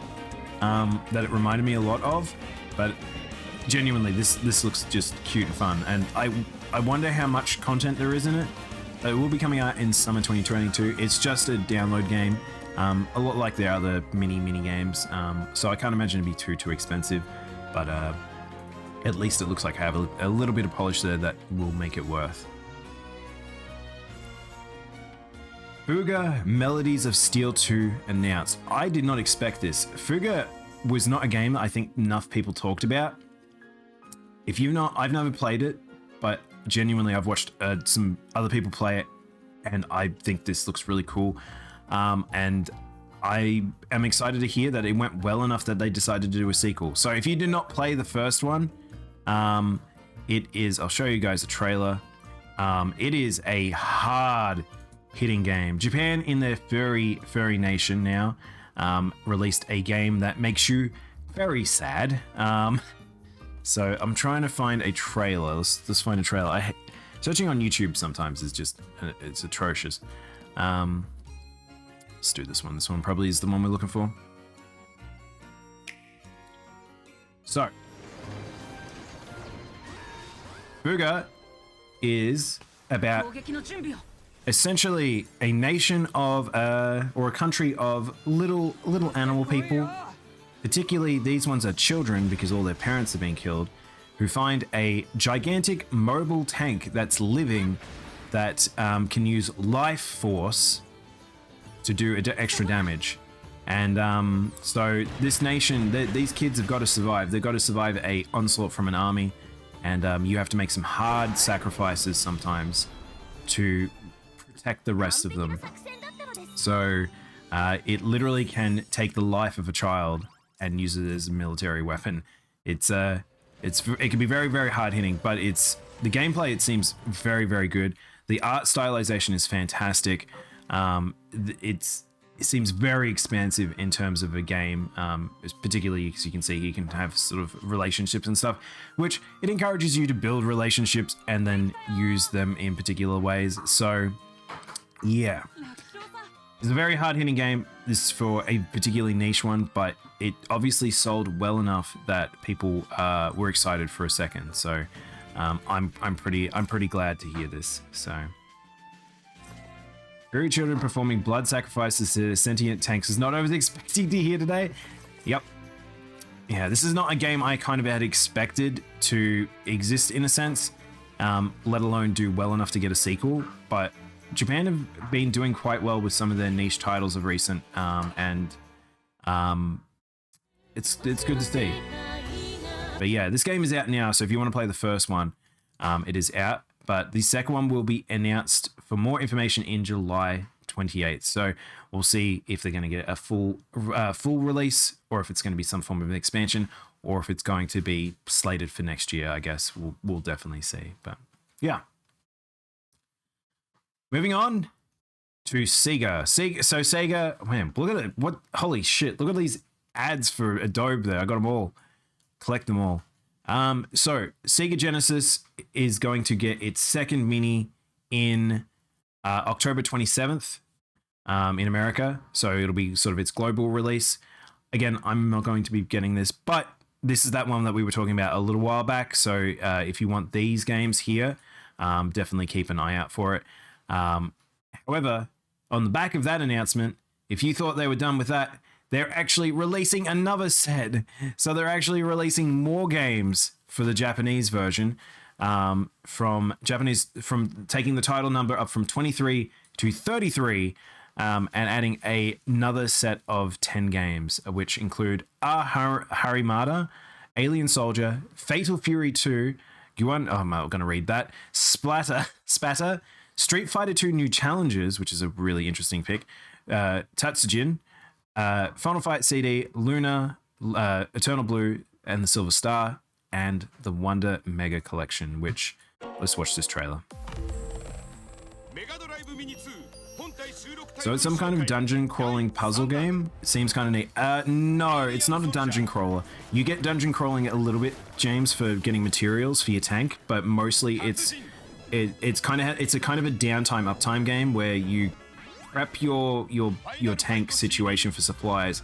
that it reminded me a lot of, but genuinely, this looks just cute and fun. And I wonder how much content there is in it. It will be coming out in summer 2022. It's just a download game. A lot like the other mini games, so I can't imagine it'd be too expensive, but at least it looks like I have a little bit of polish there that will make it worth. Fuga Melodies of Steel 2 announced. I did not expect this. Fuga was not a game that I think enough people talked about. If you've not, I've never played it, but genuinely I've watched some other people play it, and I think this looks really cool. And I am excited to hear that it went well enough that they decided to do a sequel. So if you did not play the first one, it is, I'll show you guys a trailer. It is a hard hitting game. Japan, in their furry nation now, released a game that makes you very sad. So I'm trying to find a trailer. Let's find a trailer. Searching on YouTube sometimes is just, it's atrocious. Let's do this one. This one probably is the one we're looking for. So, Fuga is about essentially a nation of, or a country of little animal people. Particularly, these ones are children because all their parents are being killed, who find a gigantic mobile tank that's living that can use life force to do extra damage. And so this nation, these kids have got to survive. They've got to survive a onslaught from an army, and you have to make some hard sacrifices sometimes to protect the rest of them. So it literally can take the life of a child and use it as a military weapon. It can be very hard hitting, but the gameplay, it seems very good. The art stylization is fantastic. It seems very expansive in terms of a game, particularly because you can see you can have sort of relationships and stuff, which it encourages you to build relationships and then use them in particular ways. So yeah, it's a very hard-hitting game. This is for a particularly niche one, but it obviously sold well enough that people were excited for a second. So I'm pretty glad to hear this. So. Furry children performing blood sacrifices to sentient tanks is not what I was expecting to hear today. Yep. Yeah, this is not a game I kind of had expected to exist in a sense, let alone do well enough to get a sequel. But Japan have been doing quite well with some of their niche titles of recent, and it's good to see. But yeah, this game is out now, so if you want to play the first one, it is out. But the second one will be announced for more information in July 28th. So we'll see if they're going to get a full release, or if it's going to be some form of an expansion, or if it's going to be slated for next year. I guess we'll definitely see. But yeah. Moving on to Sega. So Sega, man, look at it. What? Holy shit! Look at these ads for Adobe there. I got them all. Collect them all. So Sega Genesis is going to get its second mini in October 27th in America. So it'll be sort of its global release. Again, I'm not going to be getting this, but this is that one that we were talking about a little while back. So if you want these games here, definitely keep an eye out for it. However, on the back of that announcement, if you thought they were done with that, they're actually releasing another set. So they're actually releasing more games for the Japanese version, from taking the title number up from 23 to 33, and adding another set of 10 games, which include Harimada, Alien Soldier, Fatal Fury 2, I'm not going to read that, Spatter, Street Fighter 2 New Challenges, which is a really interesting pick, Tatsujin, Final Fight CD, Luna, Eternal Blue, and the Silver Star, and the Wonder Mega Collection, which, let's watch this trailer. So it's some kind of dungeon crawling puzzle game. It seems kind of neat. No, it's not a dungeon crawler. You get dungeon crawling a little bit, James, for getting materials for your tank, but mostly it's a kind of a downtime uptime game where you prep your tank situation for supplies,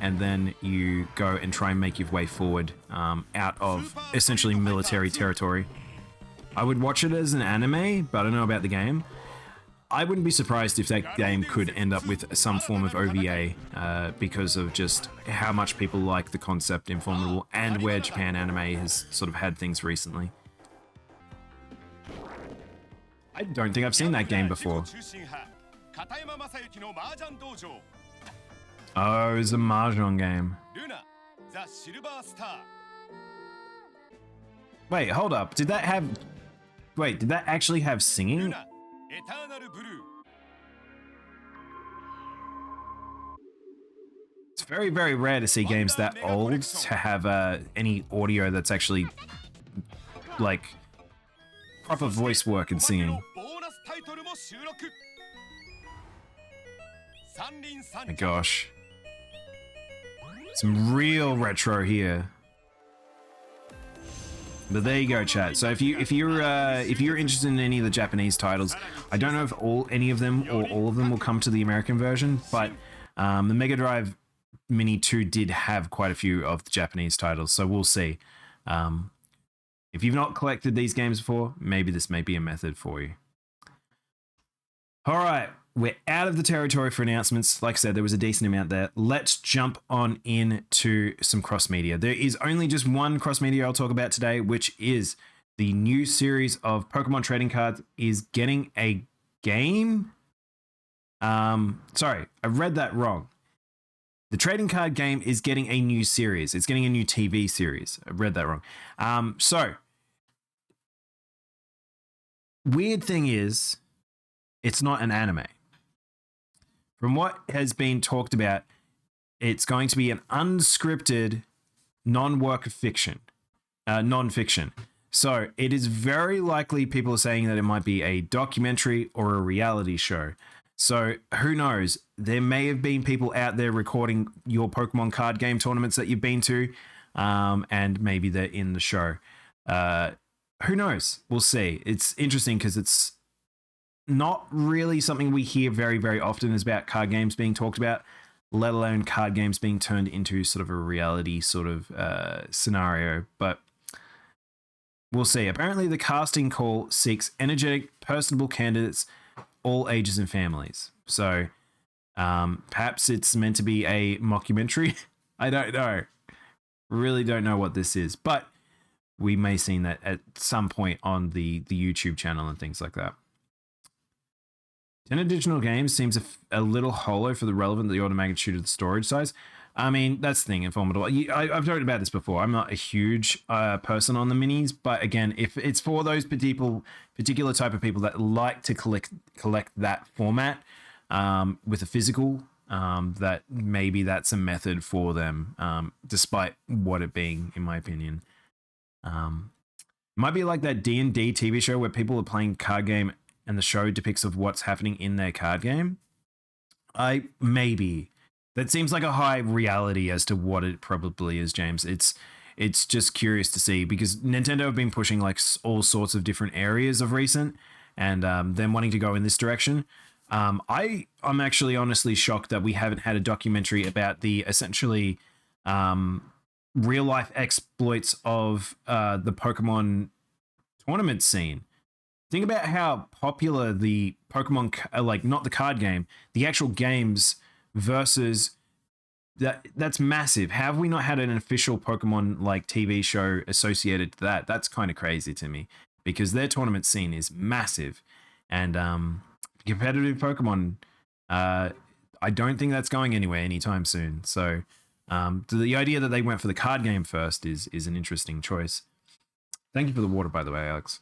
and then you go and try and make your way forward out of essentially military territory. I would watch it as an anime, but I don't know about the game. I wouldn't be surprised if that game could end up with some form of OVA because of just how much people like the concept in Formidable and where Japan anime has sort of had things recently. I don't think I've seen that game before. Oh, it's a Mahjong game. Wait, hold up. Did that actually have singing? It's very, very rare to see games that old to have any audio that's actually like proper voice work and singing. My gosh. Some real retro here. But there you go, chat. So if you're interested in any of the Japanese titles, I don't know if any of them or all of them will come to the American version, but the Mega Drive Mini 2 did have quite a few of the Japanese titles, so we'll see. If you've not collected these games before, maybe this may be a method for you. All right, we're out of the territory for announcements. Like I said, there was a decent amount there. Let's jump on into some cross-media. There is only just one cross-media I'll talk about today, which is the new series of Pokemon trading cards is getting a game. Sorry, I read that wrong. The trading card game is getting a new series. It's getting a new TV series. I read that wrong. So, weird thing is, it's not an anime. From what has been talked about, it's going to be an unscripted, non-work of fiction, non-fiction. So it is very likely people are saying that it might be a documentary or a reality show. So who knows? There may have been people out there recording your Pokemon card game tournaments that you've been to, and maybe they're in the show. Who knows? We'll see. It's interesting because it's not really something we hear very, very often is about card games being talked about, let alone card games being turned into sort of a reality sort of scenario. But we'll see. Apparently, the casting call seeks energetic, personable candidates, all ages and families. So perhaps it's meant to be a mockumentary. I don't know. Really don't know what this is, but we may see that at some point on the YouTube channel and things like that. 10 additional games seems a little hollow for the relevant, the order of magnitude of the storage size. I mean, that's the thing in Formidable. I've talked about this before. I'm not a huge person on the minis, but again, if it's for those particular type of people that like to collect that format with a physical, that maybe that's a method for them, despite what it being, in my opinion. Might be like that D&D TV show where people are playing card game and the show depicts of what's happening in their card game. Maybe. That seems like a high reality as to what it probably is, James. It's just curious to see because Nintendo have been pushing like all sorts of different areas of recent and them wanting to go in this direction. I'm actually honestly shocked that we haven't had a documentary about the essentially real life exploits of the Pokemon tournament scene. Think about how popular the Pokemon, like not the card game, the actual games versus that's massive. How have we not had an official Pokemon like TV show associated to that? That's kind of crazy to me because their tournament scene is massive, and competitive Pokemon. I don't think that's going anywhere anytime soon. So the idea that they went for the card game first is an interesting choice. Thank you for the water, by the way, Alex.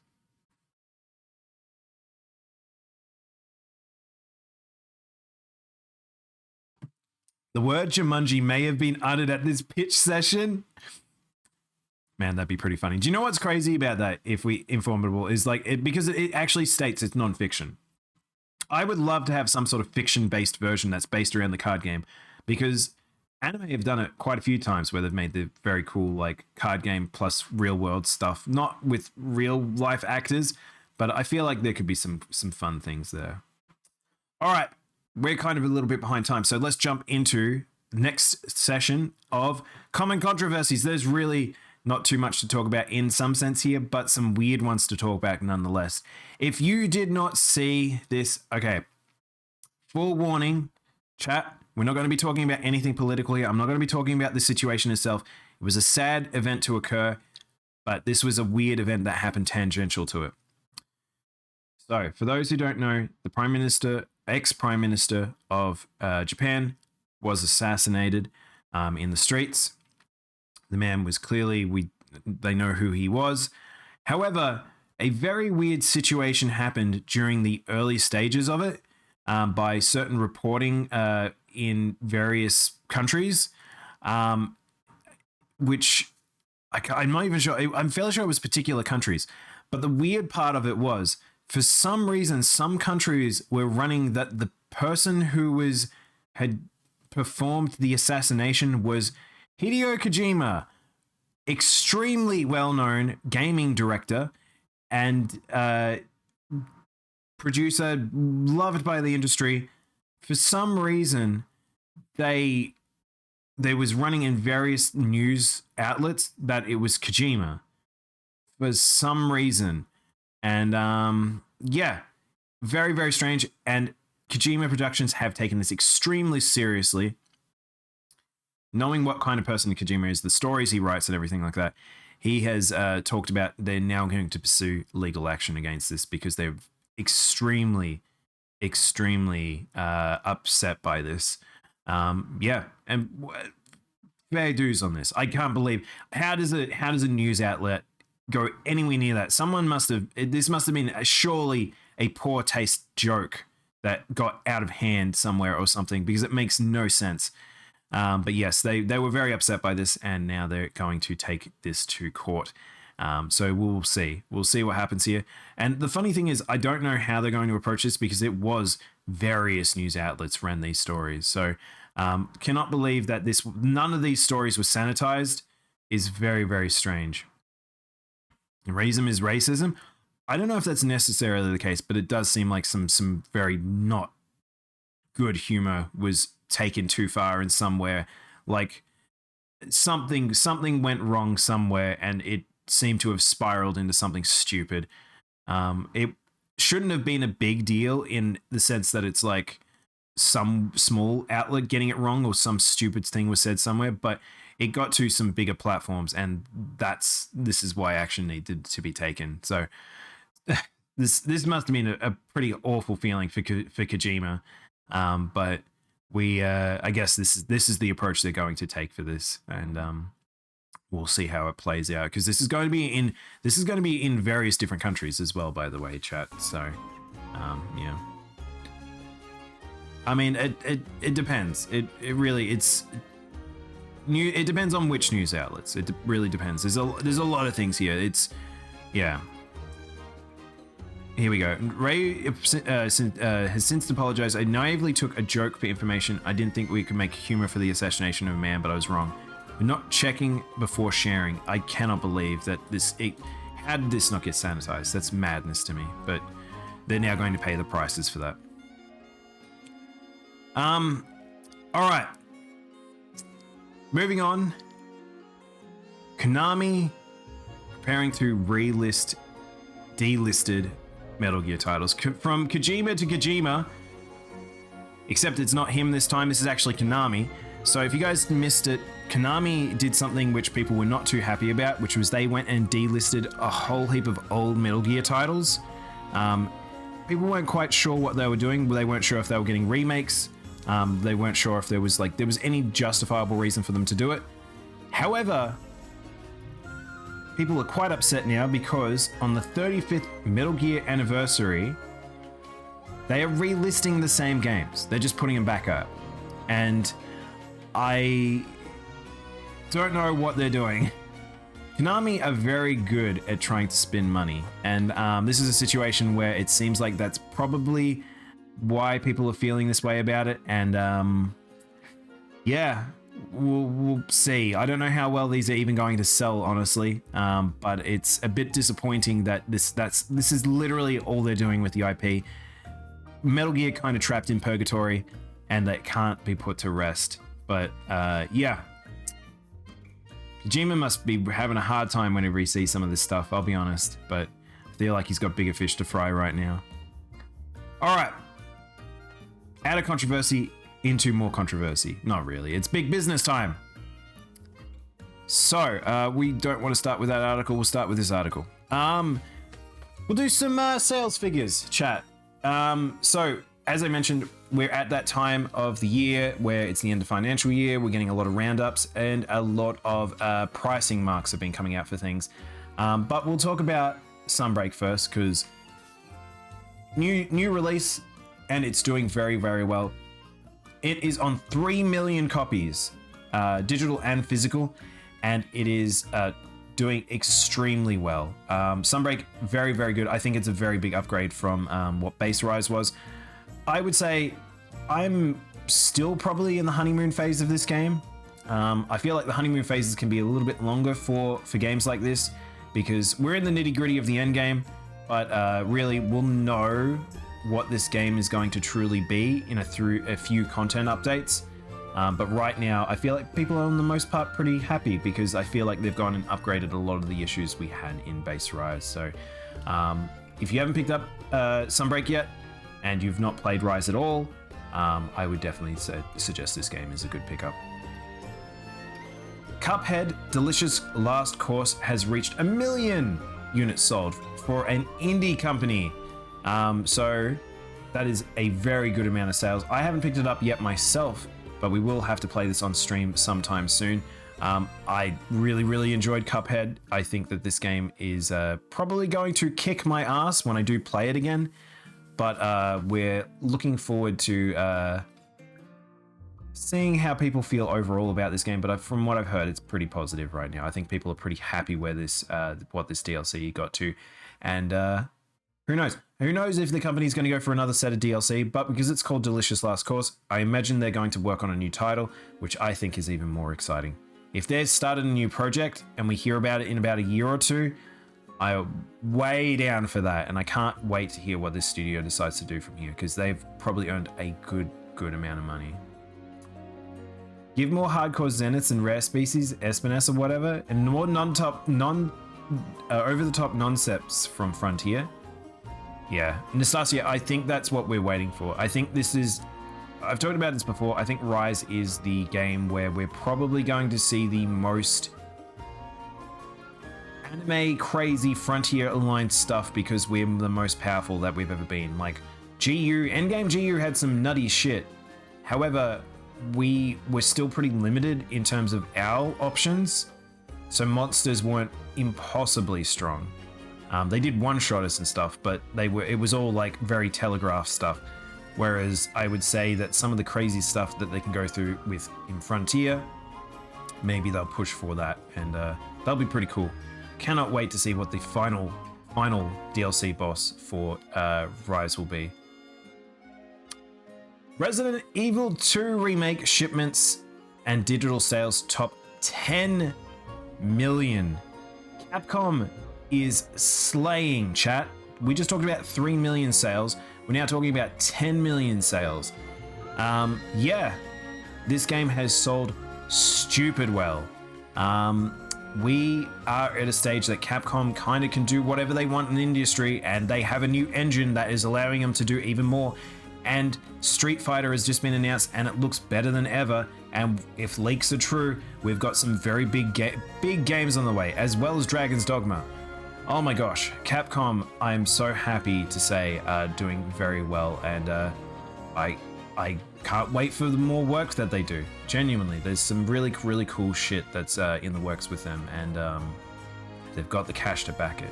The word Jumanji may have been uttered at this pitch session. Man, that'd be pretty funny. Do you know what's crazy about that? If we informable is like it because it actually states it's nonfiction. I would love to have some sort of fiction-based version that's based around the card game, because anime have done it quite a few times where they've made the very cool like card game plus real-world stuff, not with real-life actors, but I feel like there could be some fun things there. All right. We're kind of a little bit behind time, so let's jump into the next session of Common Controversies. There's really not too much to talk about in some sense here, but some weird ones to talk about nonetheless. If you did not see this, okay, full warning, chat, we're not going to be talking about anything political here. I'm not going to be talking about the situation itself. It was a sad event to occur, but this was a weird event that happened tangential to it. So, for those who don't know, the ex-Prime Minister of Japan was assassinated in the streets. The man was clearly, they know who he was. However, a very weird situation happened during the early stages of it by certain reporting in various countries, which I'm not even sure. I'm fairly sure it was particular countries. But the weird part of it was, for some reason, some countries were running that the person who had performed the assassination was Hideo Kojima, extremely well-known gaming director and producer, loved by the industry. For some reason, they was running in various news outlets that it was Kojima. For some reason. And yeah, very, very strange. And Kojima Productions have taken this extremely seriously. Knowing what kind of person Kojima is, the stories he writes and everything like that, he has talked about they're now going to pursue legal action against this because they're extremely, extremely upset by this. Yeah, and fair dues on this. I can't believe how does a news outlet go anywhere near that? This must have been surely a poor taste joke that got out of hand somewhere or something, because it makes no sense. But yes, they were very upset by this, and now they're going to take this to court. So we'll see what happens here. And the funny thing is, I don't know how they're going to approach this, because it was various news outlets ran these stories. So cannot believe that none of these stories were sanitized is very, very strange. Racism is racism. I don't know if that's necessarily the case, but it does seem like some very not good humor was taken too far in somewhere. Like something went wrong somewhere, and it seemed to have spiraled into something stupid. It shouldn't have been a big deal in the sense that it's like some small outlet getting it wrong or some stupid thing was said somewhere, but it got to some bigger platforms, and this is why action needed to be taken. So this must have been a pretty awful feeling for Kojima, but I guess this is the approach they're going to take for this, and we'll see how it plays out, because this is going to be in various different countries as well, by the way, chat. So yeah. I mean, it depends. It depends on which news outlets. It really depends. There's a lot of things here. Yeah. Here we go. Ray has since apologized. I naively took a joke for information. I didn't think we could make humor for the assassination of a man, but I was wrong. We're not checking before sharing. I cannot believe that how did this not get sanitized? That's madness to me, but they're now going to pay the prices for that. All right. Moving on. Konami preparing to delisted Metal Gear titles. From Kojima to Kojima, except it's not him this time, this is actually Konami. So if you guys missed it, Konami did something which people were not too happy about, which was they went and delisted a whole heap of old Metal Gear titles. People weren't quite sure what they were doing. They weren't sure if they were getting remakes. They weren't sure if there was any justifiable reason for them to do it. However, people are quite upset now because on the 35th Metal Gear anniversary, they are relisting the same games. They're just putting them back up. And I don't know what they're doing. Konami are very good at trying to spin money. And this is a situation where it seems like that's probably why people are feeling this way about it. And yeah, we'll see. I don't know how well these are even going to sell, honestly. But it's a bit disappointing that this is literally all they're doing with the IP. Metal Gear kind of trapped in purgatory, and that can't be put to rest. But yeah, Kojima must be having a hard time whenever he sees some of this stuff, I'll be honest. But I feel like he's got bigger fish to fry right now. All right, out of controversy into more controversy. Not really, it's big business time. So we don't want to start with that article, we'll start with this article. We'll do some sales figures, chat. So as I mentioned, we're at that time of the year where it's the end of financial year. We're getting a lot of roundups and a lot of pricing marks have been coming out for things. But we'll talk about Sunbreak first because new release, and it's doing very, very well. It is on 3 million copies, digital and physical, and it is doing extremely well. Sunbreak, very, very good. I think it's a very big upgrade from what Base Rise was. I would say I'm still probably in the honeymoon phase of this game. I feel like the honeymoon phases can be a little bit longer for games like this because we're in the nitty gritty of the end game, but really we'll know what this game is going to truly be through a few content updates. But right now, I feel like people are on the most part pretty happy because I feel like they've gone and upgraded a lot of the issues we had in Base Rise. So if you haven't picked up Sunbreak yet and you've not played Rise at all, I would definitely suggest this game is a good pickup. Cuphead Delicious Last Course has reached 1 million units sold for an indie company. So that is a very good amount of sales. I haven't picked it up yet myself, but we will have to play this on stream sometime soon. I really, really enjoyed Cuphead. I think that this game is probably going to kick my ass when I do play it again, but we're looking forward to seeing how people feel overall about this game. But from what I've heard, it's pretty positive right now. I think people are pretty happy where what this DLC got to, and who knows? Who knows if the company's going to go for another set of DLC, but because it's called Delicious Last Course, I imagine they're going to work on a new title, which I think is even more exciting. If they've started a new project and we hear about it in about a year or two, I'm way down for that, and I can't wait to hear what this studio decides to do from here, because they've probably earned a good amount of money. Give more hardcore zeniths and rare species, Espiness or whatever, and more over-the-top nonsense from Frontier. Yeah, Nastasia, I think that's what we're waiting for. I think this is... I've talked about this before. I think Rise is the game where we're probably going to see the most anime crazy Frontier aligned stuff because we're the most powerful that we've ever been. Like, Endgame GU had some nutty shit. However, we were still pretty limited in terms of our options. So monsters weren't impossibly strong. They did one-shot us and stuff, but it was all like very telegraphed stuff. Whereas I would say that some of the crazy stuff that they can go through with in Frontier, maybe they'll push for that, and that'll be pretty cool. Cannot wait to see what the final DLC boss for Rise will be. Resident Evil 2 Remake shipments and digital sales top 10 million. Capcom is slaying, chat. We just talked about 3 million sales. We're now talking about 10 million sales. Yeah, this game has sold stupid well. we are at a stage that Capcom kind of can do whatever they want in the industry, and they have a new engine that is allowing them to do even more. And Street Fighter has just been announced, and it looks better than ever. And if leaks are true, we've got some very big games on the way, as well as Dragon's Dogma. Oh my gosh, Capcom, I'm so happy to say, are doing very well, and I can't wait for the more work that they do. Genuinely, there's some really cool shit that's in the works with them, and they've got the cash to back it.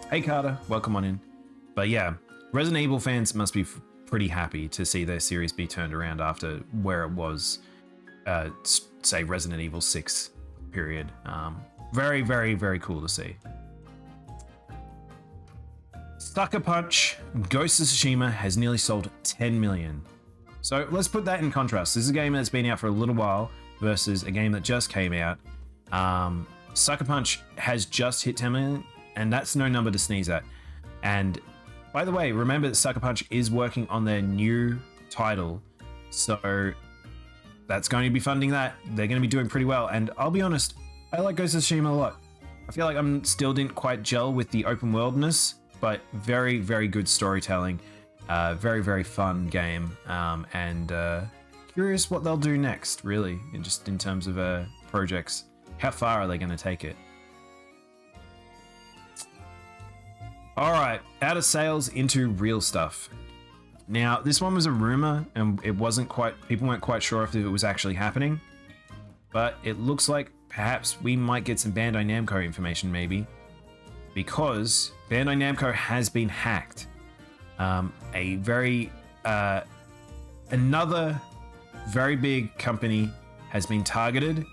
Hey Carter, welcome on in. But yeah, Resident Evil fans must be pretty happy to see their series be turned around after where it was, say Resident Evil 6 period. Very cool to see. Sucker Punch Ghost of Tsushima has nearly sold 10 million. So let's put that in contrast. This is a game that's been out for a little while versus a game that just came out. Sucker Punch has just hit 10 million, and that's no number to sneeze at. And by the way, remember that Sucker Punch is working on their new title, so that's going to be funding that. They're going to be doing pretty well, and I'll be honest, I like Ghost of Tsushima a lot. I feel like I'm still didn't quite gel with the open worldness, but very good storytelling. Very fun game, and curious what they'll do next, really, just in terms of projects. How far are they going to take it? All right, out of sales into real stuff. Now, this one was a rumor, and people weren't quite sure if it was actually happening, but it looks like perhaps we might get some Bandai Namco information, maybe, because Bandai Namco has been hacked. Another very big company has been targeted,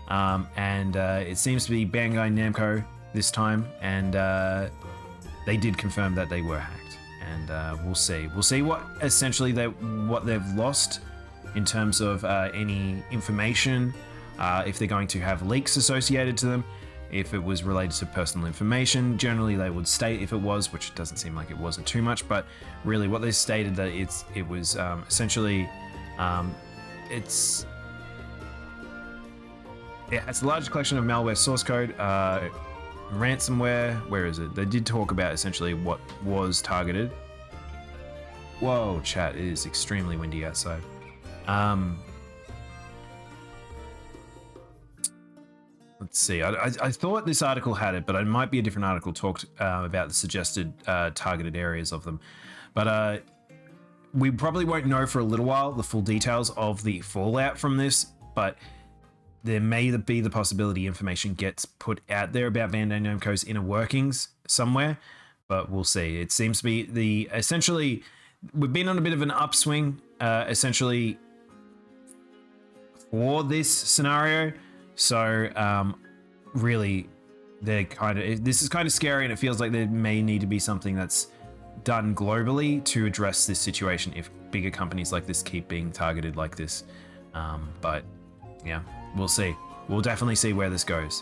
and it seems to be Bandai Namco this time, and they did confirm that they were hacked, and we'll see what essentially what they've lost in terms of any information, if they're going to have leaks associated to them. If it was related to personal information, generally they would state if it was, which it doesn't seem like it wasn't too much, but really what they stated that it was essentially it's a large collection of malware source code, ransomware. Where is it? They did talk about essentially what was targeted. Whoa, chat, it is extremely windy outside. Let's see. I thought this article had it, but it might be a different article talked about the suggested targeted areas of them. But we probably won't know for a little while the full details of the fallout from this, but there may be the possibility information gets put out there about Bandai Namco's inner workings somewhere, but we'll see. It seems to be essentially, we've been on a bit of an upswing, essentially, for this scenario. So really, this is kind of scary, and it feels like there may need to be something that's done globally to address this situation if bigger companies like this keep being targeted like this. But yeah, we'll see. We'll definitely see where this goes.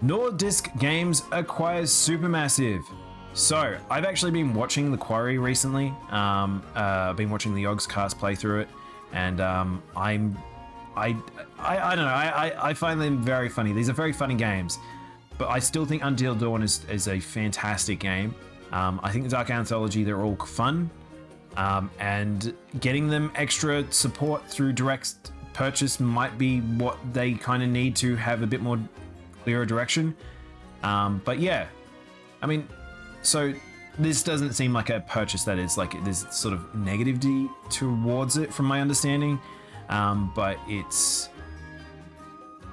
Nordisk Games acquires Supermassive. So I've actually been watching The Quarry recently. I've been watching the Yogs cast play through it, and I don't know. I find them very funny. These are very funny games, but I still think Until Dawn is a fantastic game. I think the Dark Anthology, they're all fun, and getting them extra support through direct purchase might be what they kind of need to have a bit more clearer direction. But yeah, I mean, so this doesn't seem like a purchase that is like there's sort of negativity towards it from my understanding. But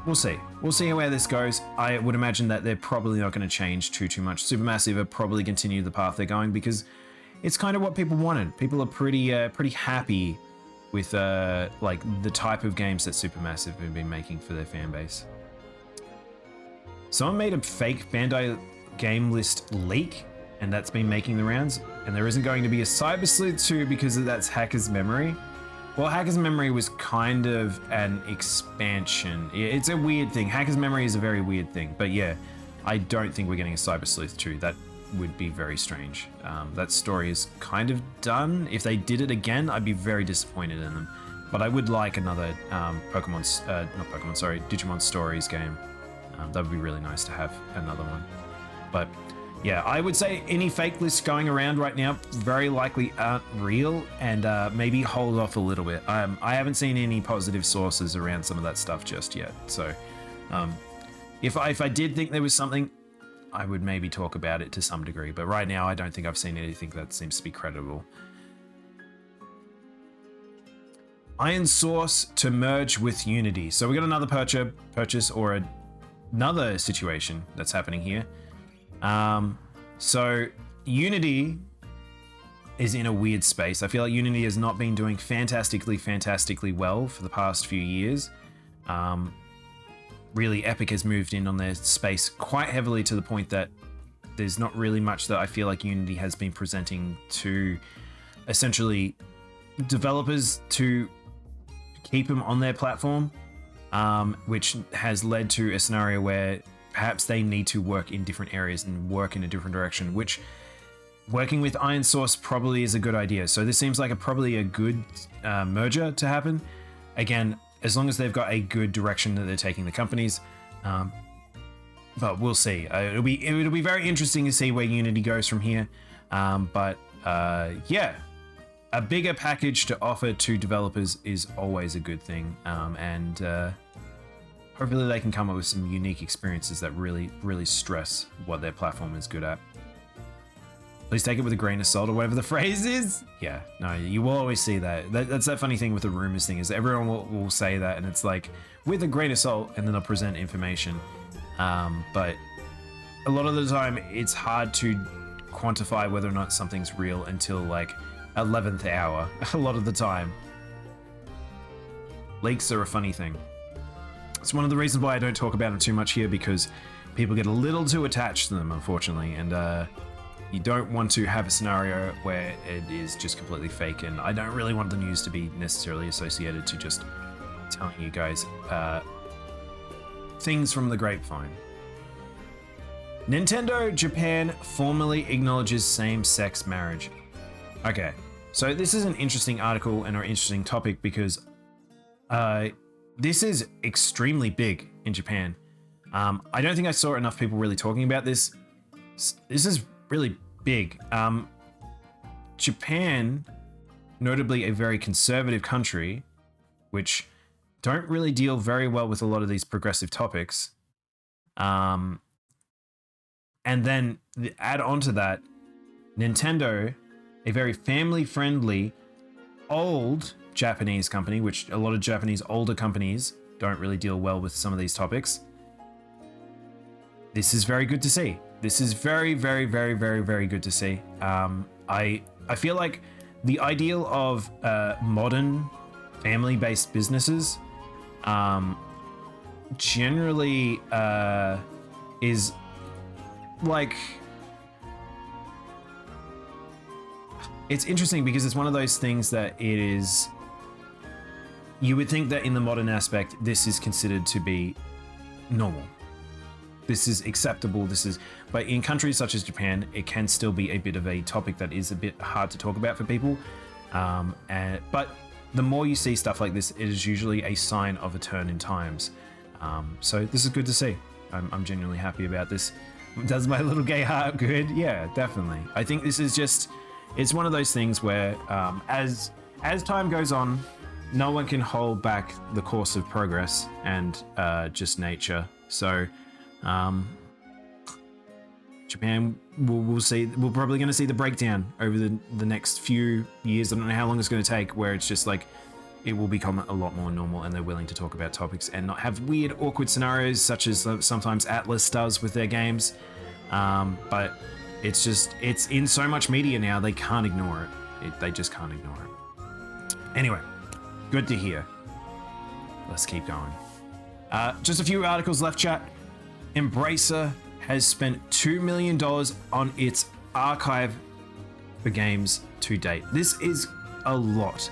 we'll see where this goes. I would imagine that they're probably not going to change too much. Supermassive are probably continue the path they're going because it's kind of what people wanted. People are pretty happy with like the type of games that Supermassive have been making for their fan base. Someone made a fake Bandai game list leak, and that's been making the rounds, and there isn't going to be a Cyber Sleuth 2 because that's Hacker's Memory. Well, Hacker's Memory was kind of an expansion. It's a weird thing. Hacker's Memory is a very weird thing. But yeah, I don't think we're getting a Cyber Sleuth 2. That would be very strange. That story is kind of done. If they did it again, I'd be very disappointed in them. But I would like another Digimon Stories game. That would be really nice to have another one. But yeah, I would say any fake lists going around right now very likely aren't real, and maybe hold off a little bit. I haven't seen any positive sources around some of that stuff just yet. So if I did think there was something, I would maybe talk about it to some degree. But right now, I don't think I've seen anything that seems to be credible. Iron Source to merge with Unity. So we got another purchase or another situation that's happening here. So Unity is in a weird space. I feel like Unity has not been doing fantastically well for the past few years. Really, Epic has moved in on their space quite heavily to the point that there's not really much that I feel like Unity has been presenting to essentially developers to keep them on their platform, which has led to a scenario where perhaps they need to work in different areas and work in a different direction, which working with Iron Source probably is a good idea. So this seems like probably a good merger to happen. Again, as long as they've got a good direction that they're taking the companies. But we'll see. It'll be very interesting to see where Unity goes from here. Yeah, a bigger package to offer to developers is always a good thing. And hopefully they can come up with some unique experiences that really stress what their platform is good at. Please take it with a grain of salt, or whatever the phrase is. Yeah, no, you will always see that. That's that funny thing with the rumors thing, is everyone will say that, and it's like, with a grain of salt, and then they'll present information. But a lot of the time, it's hard to quantify whether or not something's real until like 11th hour, a lot of the time. Leaks are a funny thing. It's one of the reasons why I don't talk about them too much here, because people get a little too attached to them, unfortunately, and you don't want to have a scenario where it is just completely fake, and I don't really want the news to be necessarily associated to just telling you guys things from the grapevine. Nintendo Japan formally acknowledges same-sex marriage. Okay, so this is an interesting article and an interesting topic because this is extremely big in Japan. I don't think I saw enough people really talking about this. This is really big. Japan, notably a very conservative country, which don't really deal very well with a lot of these progressive topics. And then add on to that, Nintendo, a very family-friendly, old Japanese company, which a lot of Japanese older companies don't really deal well with some of these topics. This is very good to see. This is very good to see. I feel like the ideal of modern family-based businesses generally is like, it's interesting because it's one of those things that it is, you would think that in the modern aspect, this is considered to be normal. This is acceptable, but in countries such as Japan, it can still be a bit of a topic that is a bit hard to talk about for people. But the more you see stuff like this, it is usually a sign of a turn in times. So this is good to see. I'm genuinely happy about this. Does my little gay heart good? Yeah, definitely. I think this is just, it's one of those things where as time goes on, no one can hold back the course of progress and just nature. So Japan, we'll see. We're probably going to see the breakdown over the next few years. I don't know how long it's going to take, where it's just like it will become a lot more normal, and they're willing to talk about topics and not have weird, awkward scenarios such as sometimes Atlas does with their games. But it's in so much media now, they can't ignore it. They just can't ignore it. Anyway, good to hear. Let's keep going. Just a few articles left, chat. Embracer has spent $2 million on its archive for games to date. This is a lot.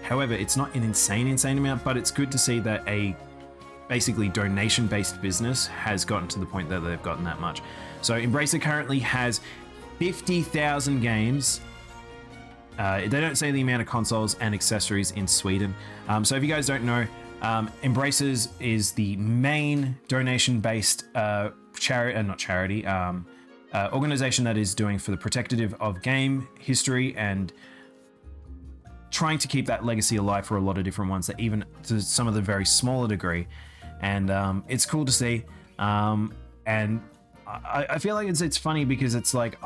However, it's not an insane amount, but it's good to see that a basically donation-based business has gotten to the point that they've gotten that much. So Embracer currently has 50,000 games they don't say the amount of consoles and accessories in Sweden. So if you guys don't know, Embraces is the main donation-based organization that is doing for the protective of game history and trying to keep that legacy alive for a lot of different ones, that even to some of the very smaller degree. And it's cool to see. And I feel like it's funny because it's like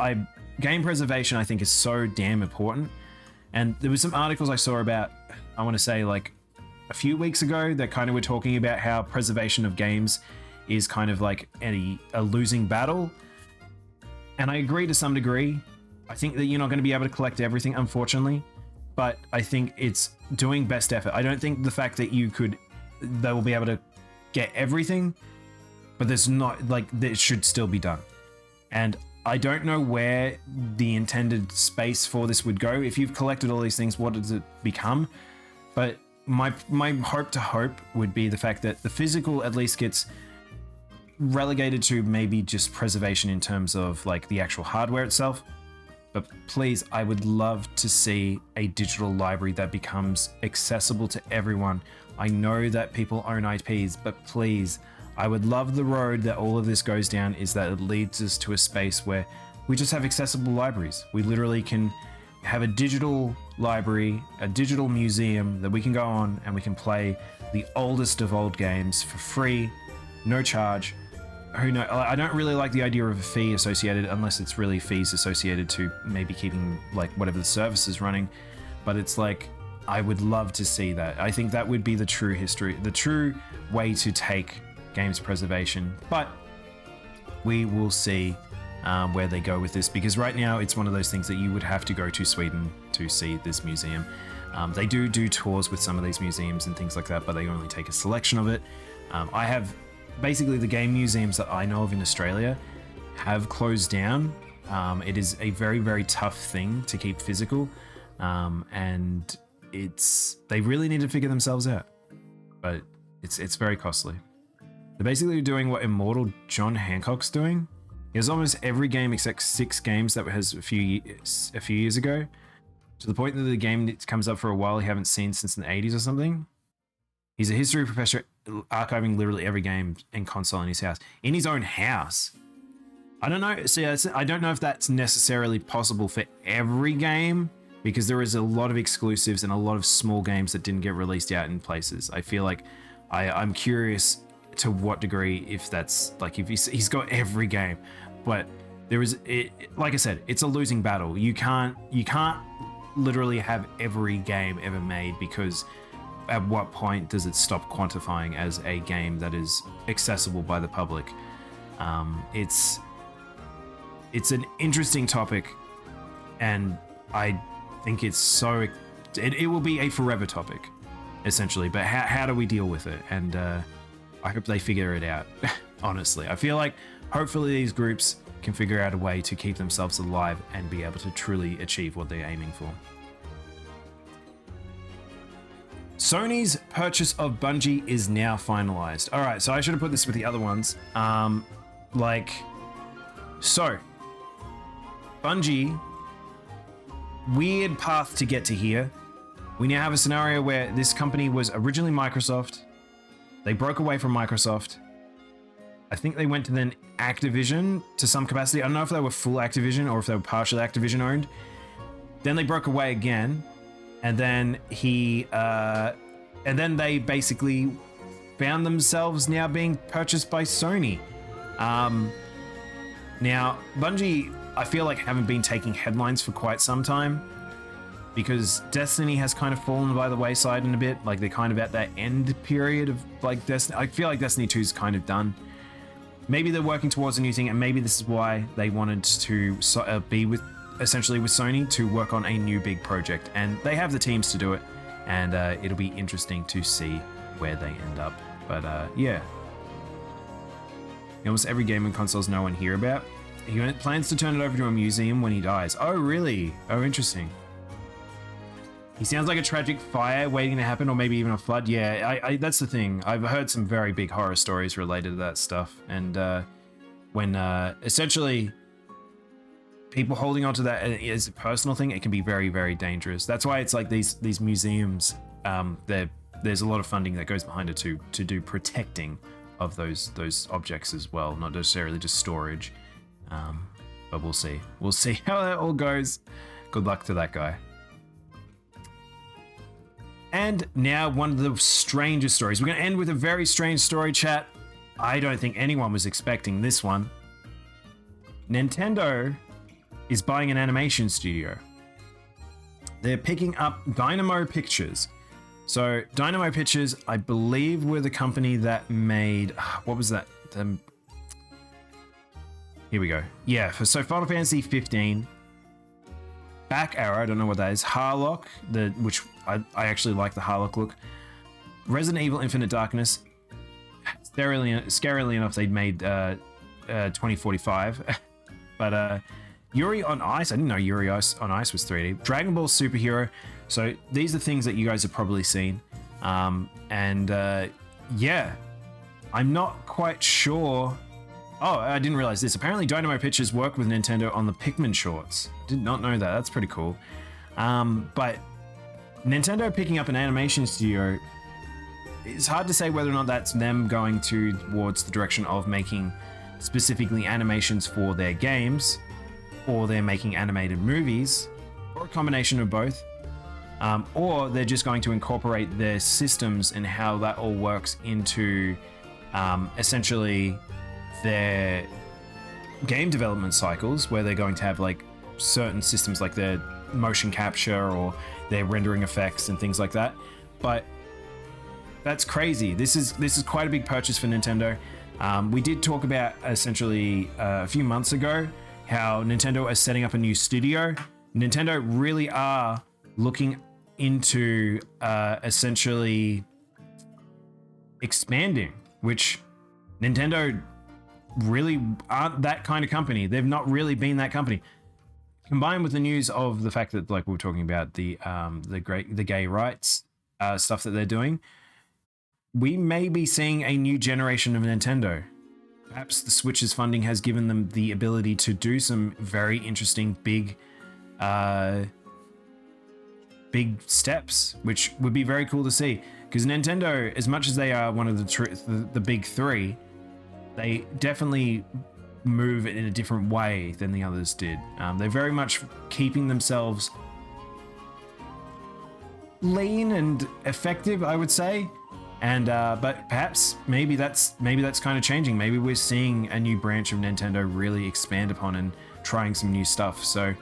game preservation I think is so damn important. And there was some articles I saw about, I want to say like a few weeks ago, that kind of were talking about how preservation of games is kind of like a losing battle. And I agree to some degree. I think that you're not going to be able to collect everything, unfortunately, but I think it's doing best effort. I don't think the fact that they will be able to get everything, but there's not, like, it should still be done. And I don't know where the intended space for this would go. If you've collected all these things, what does it become? But my hope would be the fact that the physical at least gets relegated to maybe just preservation in terms of like the actual hardware itself. But please, I would love to see a digital library that becomes accessible to everyone. I know that people own IPs, but please, I would love the road that all of this goes down is that it leads us to a space where we just have accessible libraries. We literally can have a digital library, a digital museum that we can go on and we can play the oldest of old games for free, no charge. Who knows? I don't really like the idea of a fee associated, unless it's really fees associated to maybe keeping like whatever the service is running. But it's like, I would love to see that. I think that would be the true history, the true way to take games preservation. But we will see where they go with this, because right now it's one of those things that you would have to go to Sweden to see this museum. They do tours with some of these museums and things like that, but they only take a selection of it. I have basically the game museums that I know of in Australia have closed down. It is a very, very tough thing to keep physical, and they really need to figure themselves out, but it's very costly. They're basically doing what Immortal John Hancock's doing. He has almost every game except 6 games that was a few years ago, to the point that the game that comes up for a while you haven't seen since the 80s or something. He's a history professor archiving literally every game and console in his house. In his own house. I don't know. See, I don't know if that's necessarily possible for every game, because there is a lot of exclusives and a lot of small games that didn't get released out in places. I feel like I'm curious to what degree, if that's like, if he's got every game, but there is, like I said, it's a losing battle. You can't literally have every game ever made, because at what point does it stop quantifying as a game that is accessible by the public? It's an interesting topic, and I think it's so, it will be a forever topic, essentially. But how do we deal with it? And I hope they figure it out. Honestly, I feel like hopefully these groups can figure out a way to keep themselves alive and be able to truly achieve what they're aiming for. Sony's purchase of Bungie is now finalized. All right, so I should have put this with the other ones. So Bungie, weird path to get to here. We now have a scenario where this company was originally Microsoft. They broke away from Microsoft. I think they went to then Activision to some capacity. I don't know if they were full Activision or if they were partially Activision owned. Then they broke away again. And then they basically found themselves now being purchased by Sony. Now, Bungie, I feel like haven't been taking headlines for quite some time, because Destiny has kind of fallen by the wayside in a bit. Like, they're kind of at that end period of like Destiny. I feel like Destiny 2 is kind of done. Maybe they're working towards a new thing, and maybe this is why they wanted to be with Sony to work on a new big project, and they have the teams to do it, and it'll be interesting to see where they end up. But yeah, almost every gaming consoles no one hear about. He plans to turn it over to a museum when he dies. Oh really? Oh, interesting. He sounds like a tragic fire waiting to happen, or maybe even a flood. Yeah, that's the thing. I've heard some very big horror stories related to that stuff, and when essentially people holding on to that as a personal thing, it can be very, very dangerous. That's why it's like these museums, there's a lot of funding that goes behind it to do protecting of those objects as well, not necessarily just storage. But we'll see how that all goes. Good luck to that guy. And now one of the strangest stories. We're going to end with a very strange story, chat. I don't think anyone was expecting this one. Nintendo is buying an animation studio. They're picking up Daimono Pictures. So Daimono Pictures, I believe, were the company that made, what was that? Here we go. Yeah, so Final Fantasy 15, Back Arrow, I don't know what that is, Harlock, which I actually like the Harlock look, Resident Evil Infinite Darkness. Scarily enough, they'd made 2045. But Yuri on Ice, I didn't know Yuri on Ice was 3D. Dragon Ball Superhero. So these are things that you guys have probably seen. Yeah, I'm not quite sure. Oh, I didn't realize this. Apparently Dynamo Pictures worked with Nintendo on the Pikmin shorts. Did not know that. That's pretty cool. But Nintendo picking up an animation studio, it's hard to say whether or not that's them going towards the direction of making specifically animations for their games, or they're making animated movies, or a combination of both, or they're just going to incorporate their systems and how that all works into essentially their game development cycles, where they're going to have like certain systems like their motion capture or their rendering effects and things like that. But that's crazy. This is quite a big purchase for Nintendo. We did talk about essentially a few months ago how Nintendo is setting up a new studio. Nintendo really are looking into essentially expanding, which Nintendo really aren't that kind of company. They've not really been that company. Combined with the news of the fact that, like we were talking about, the gay rights stuff that they're doing, we may be seeing a new generation of Nintendo. Perhaps the Switch's funding has given them the ability to do some very interesting big steps, which would be very cool to see. Because Nintendo, as much as they are one of the big three, they definitely move in a different way than the others did. They're very much keeping themselves lean and effective, I would say. And but perhaps maybe that's kind of changing. Maybe we're seeing a new branch of Nintendo really expand upon and trying some new stuff. So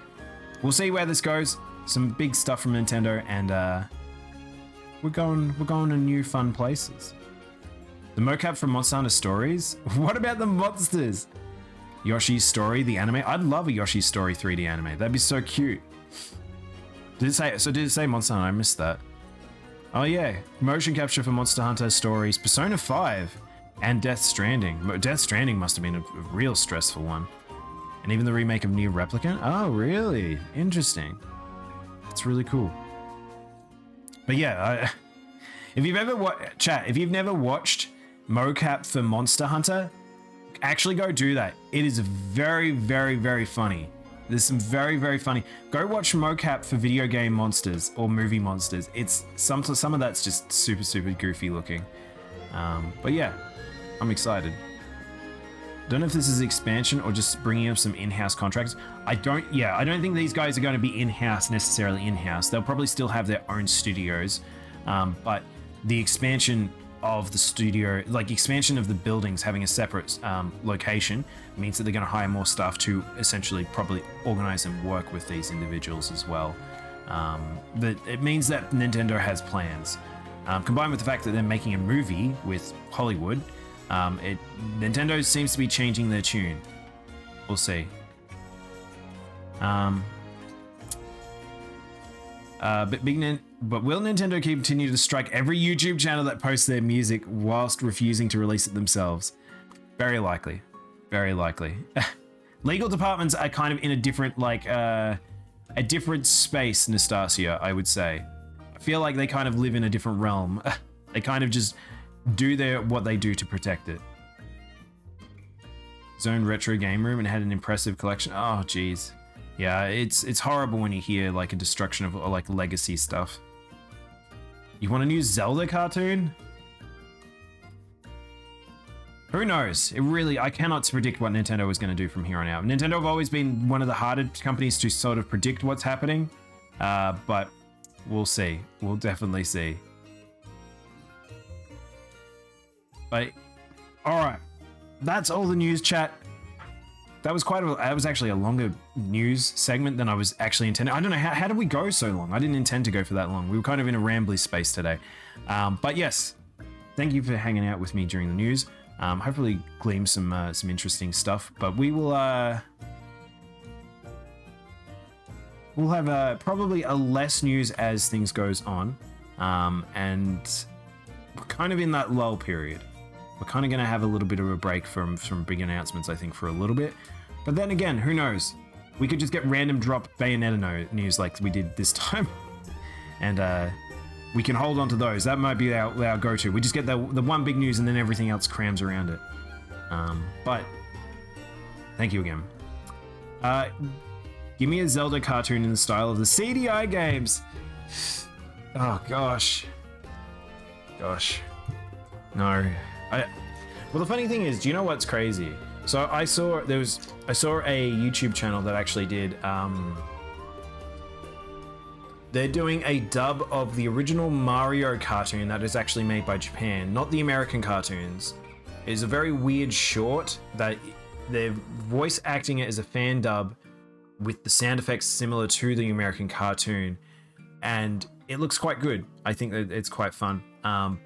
we'll see where this goes. Some big stuff from Nintendo, and we're going to new fun places. The mocap from Monster Hunter Stories? What about the monsters? Yoshi's Story, the anime? I'd love a Yoshi's Story 3D anime. That'd be so cute. Did it say Monster Hunter? I missed that. Oh yeah, motion capture for Monster Hunter Stories, Persona 5, and Death Stranding. Death Stranding must have been a real stressful one. And even the remake of Nier Replicant? Oh, really? Interesting. That's really cool. But yeah, if you've never watched mocap for Monster Hunter, actually go do that. It is very, very, very funny. There's some very, very funny. Go watch mocap for video game monsters or movie monsters. It's some of that's just super, super goofy looking. But yeah, I'm excited. Don't know if this is expansion or just bringing up some in-house contracts. I don't think these guys are going to be necessarily in-house. They'll probably still have their own studios, but the expansion of the studio, like expansion of the buildings having a separate location, means that they're going to hire more staff to essentially probably organize and work with these individuals as well. But it means that Nintendo has plans. Combined with the fact that they're making a movie with Hollywood, Nintendo seems to be changing their tune. We'll see. But will Nintendo continue to strike every YouTube channel that posts their music whilst refusing to release it themselves? Very likely. Very likely. Legal departments are kind of in a different, a different space, Nastasia, I would say. I feel like they kind of live in a different realm. They kind of just do what they do to protect it. Zone Retro Game Room and had an impressive collection. Oh, geez. Yeah, it's horrible when you hear like a destruction of like legacy stuff. You want a new Zelda cartoon? Who knows? It really, I cannot predict what Nintendo is going to do from here on out. Nintendo have always been one of the harder companies to sort of predict what's happening, but we'll see. We'll definitely see. But all right, that's all the news, chat. That was that was actually a longer news segment than I was actually intending. I don't know, how did we go so long? I didn't intend to go for that long. We were kind of in a rambly space today. But yes, thank you for hanging out with me during the news. Hopefully glean some interesting stuff, but we will we'll have probably a less news as things goes on, and we're kind of in that lull period. We're kind of going to have a little bit of a break from big announcements, I think, for a little bit, but then again, who knows? We could just get random drop Bayonetta news like we did this time, and we can hold on to those. That might be our go-to. We just get the one big news and then everything else crams around it. But thank you again. Give me a Zelda cartoon in the style of the CDI games. Oh gosh. No. Well, the funny thing is, do you know what's crazy? So I saw a YouTube channel that actually did they're doing a dub of the original Mario cartoon that is actually made by Japan, not the American cartoons. It's a very weird short that they're voice acting it as a fan dub with the sound effects similar to the American cartoon, and it looks quite good. I think that it's quite fun.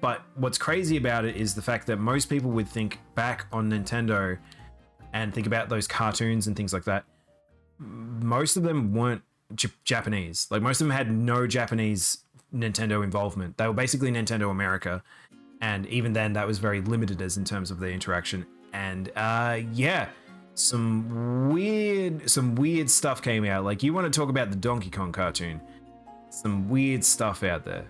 But what's crazy about it is the fact that most people would think back on Nintendo and think about those cartoons and things like that. Most of them weren't Japanese. Like, most of them had no Japanese Nintendo involvement. They were basically Nintendo America, and even then that was very limited as in terms of the interaction. And yeah, some weird stuff came out. Like, you want to talk about the Donkey Kong cartoon, some weird stuff out there.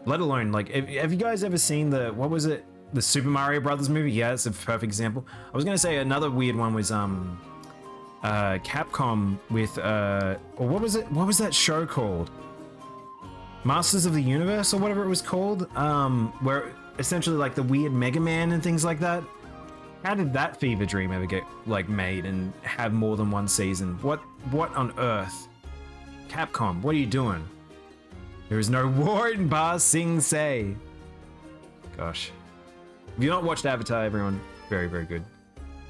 Let alone, like, have you guys ever seen the Super Mario Brothers movie? Yeah, it's a perfect example. I was gonna say another weird one was Capcom with or what was it? What was that show called? Masters of the Universe or whatever it was called, where essentially like the weird Mega Man and things like that. How did that fever dream ever get like made and have more than one season? What on earth? Capcom, what are you doing? There is no war in Ba Sing Se. Gosh. If you've not watched Avatar, everyone, very, very good.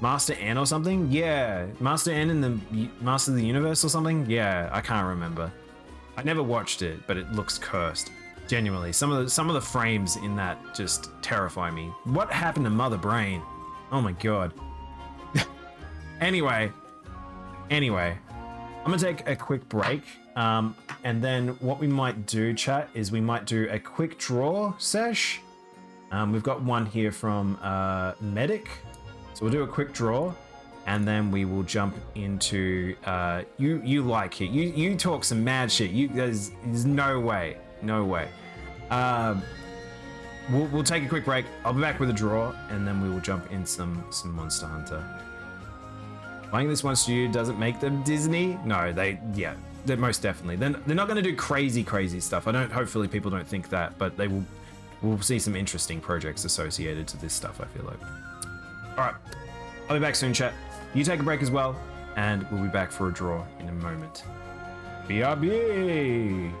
Master N or something? Yeah. Master N in the Master of the Universe or something? Yeah, I can't remember. I never watched it, but it looks cursed. Genuinely. Some of the frames in that just terrify me. What happened to Mother Brain? Oh my god. Anyway. I'm gonna take a quick break. And then what we might do, chat, is we might do a quick draw sesh. We've got one here from Medic. So we'll do a quick draw, and then we will jump into you like it. You talk some mad shit. There's no way. We'll take a quick break. I'll be back with a draw, and then we will jump in some Monster Hunter. Playing this one studio doesn't make them Disney. No, they're most definitely. They're not going to do crazy stuff. Hopefully people don't think that, but we'll see some interesting projects associated to this stuff, I feel like. All right, I'll be back soon, chat. You take a break as well, and we'll be back for a draw in a moment. BRB!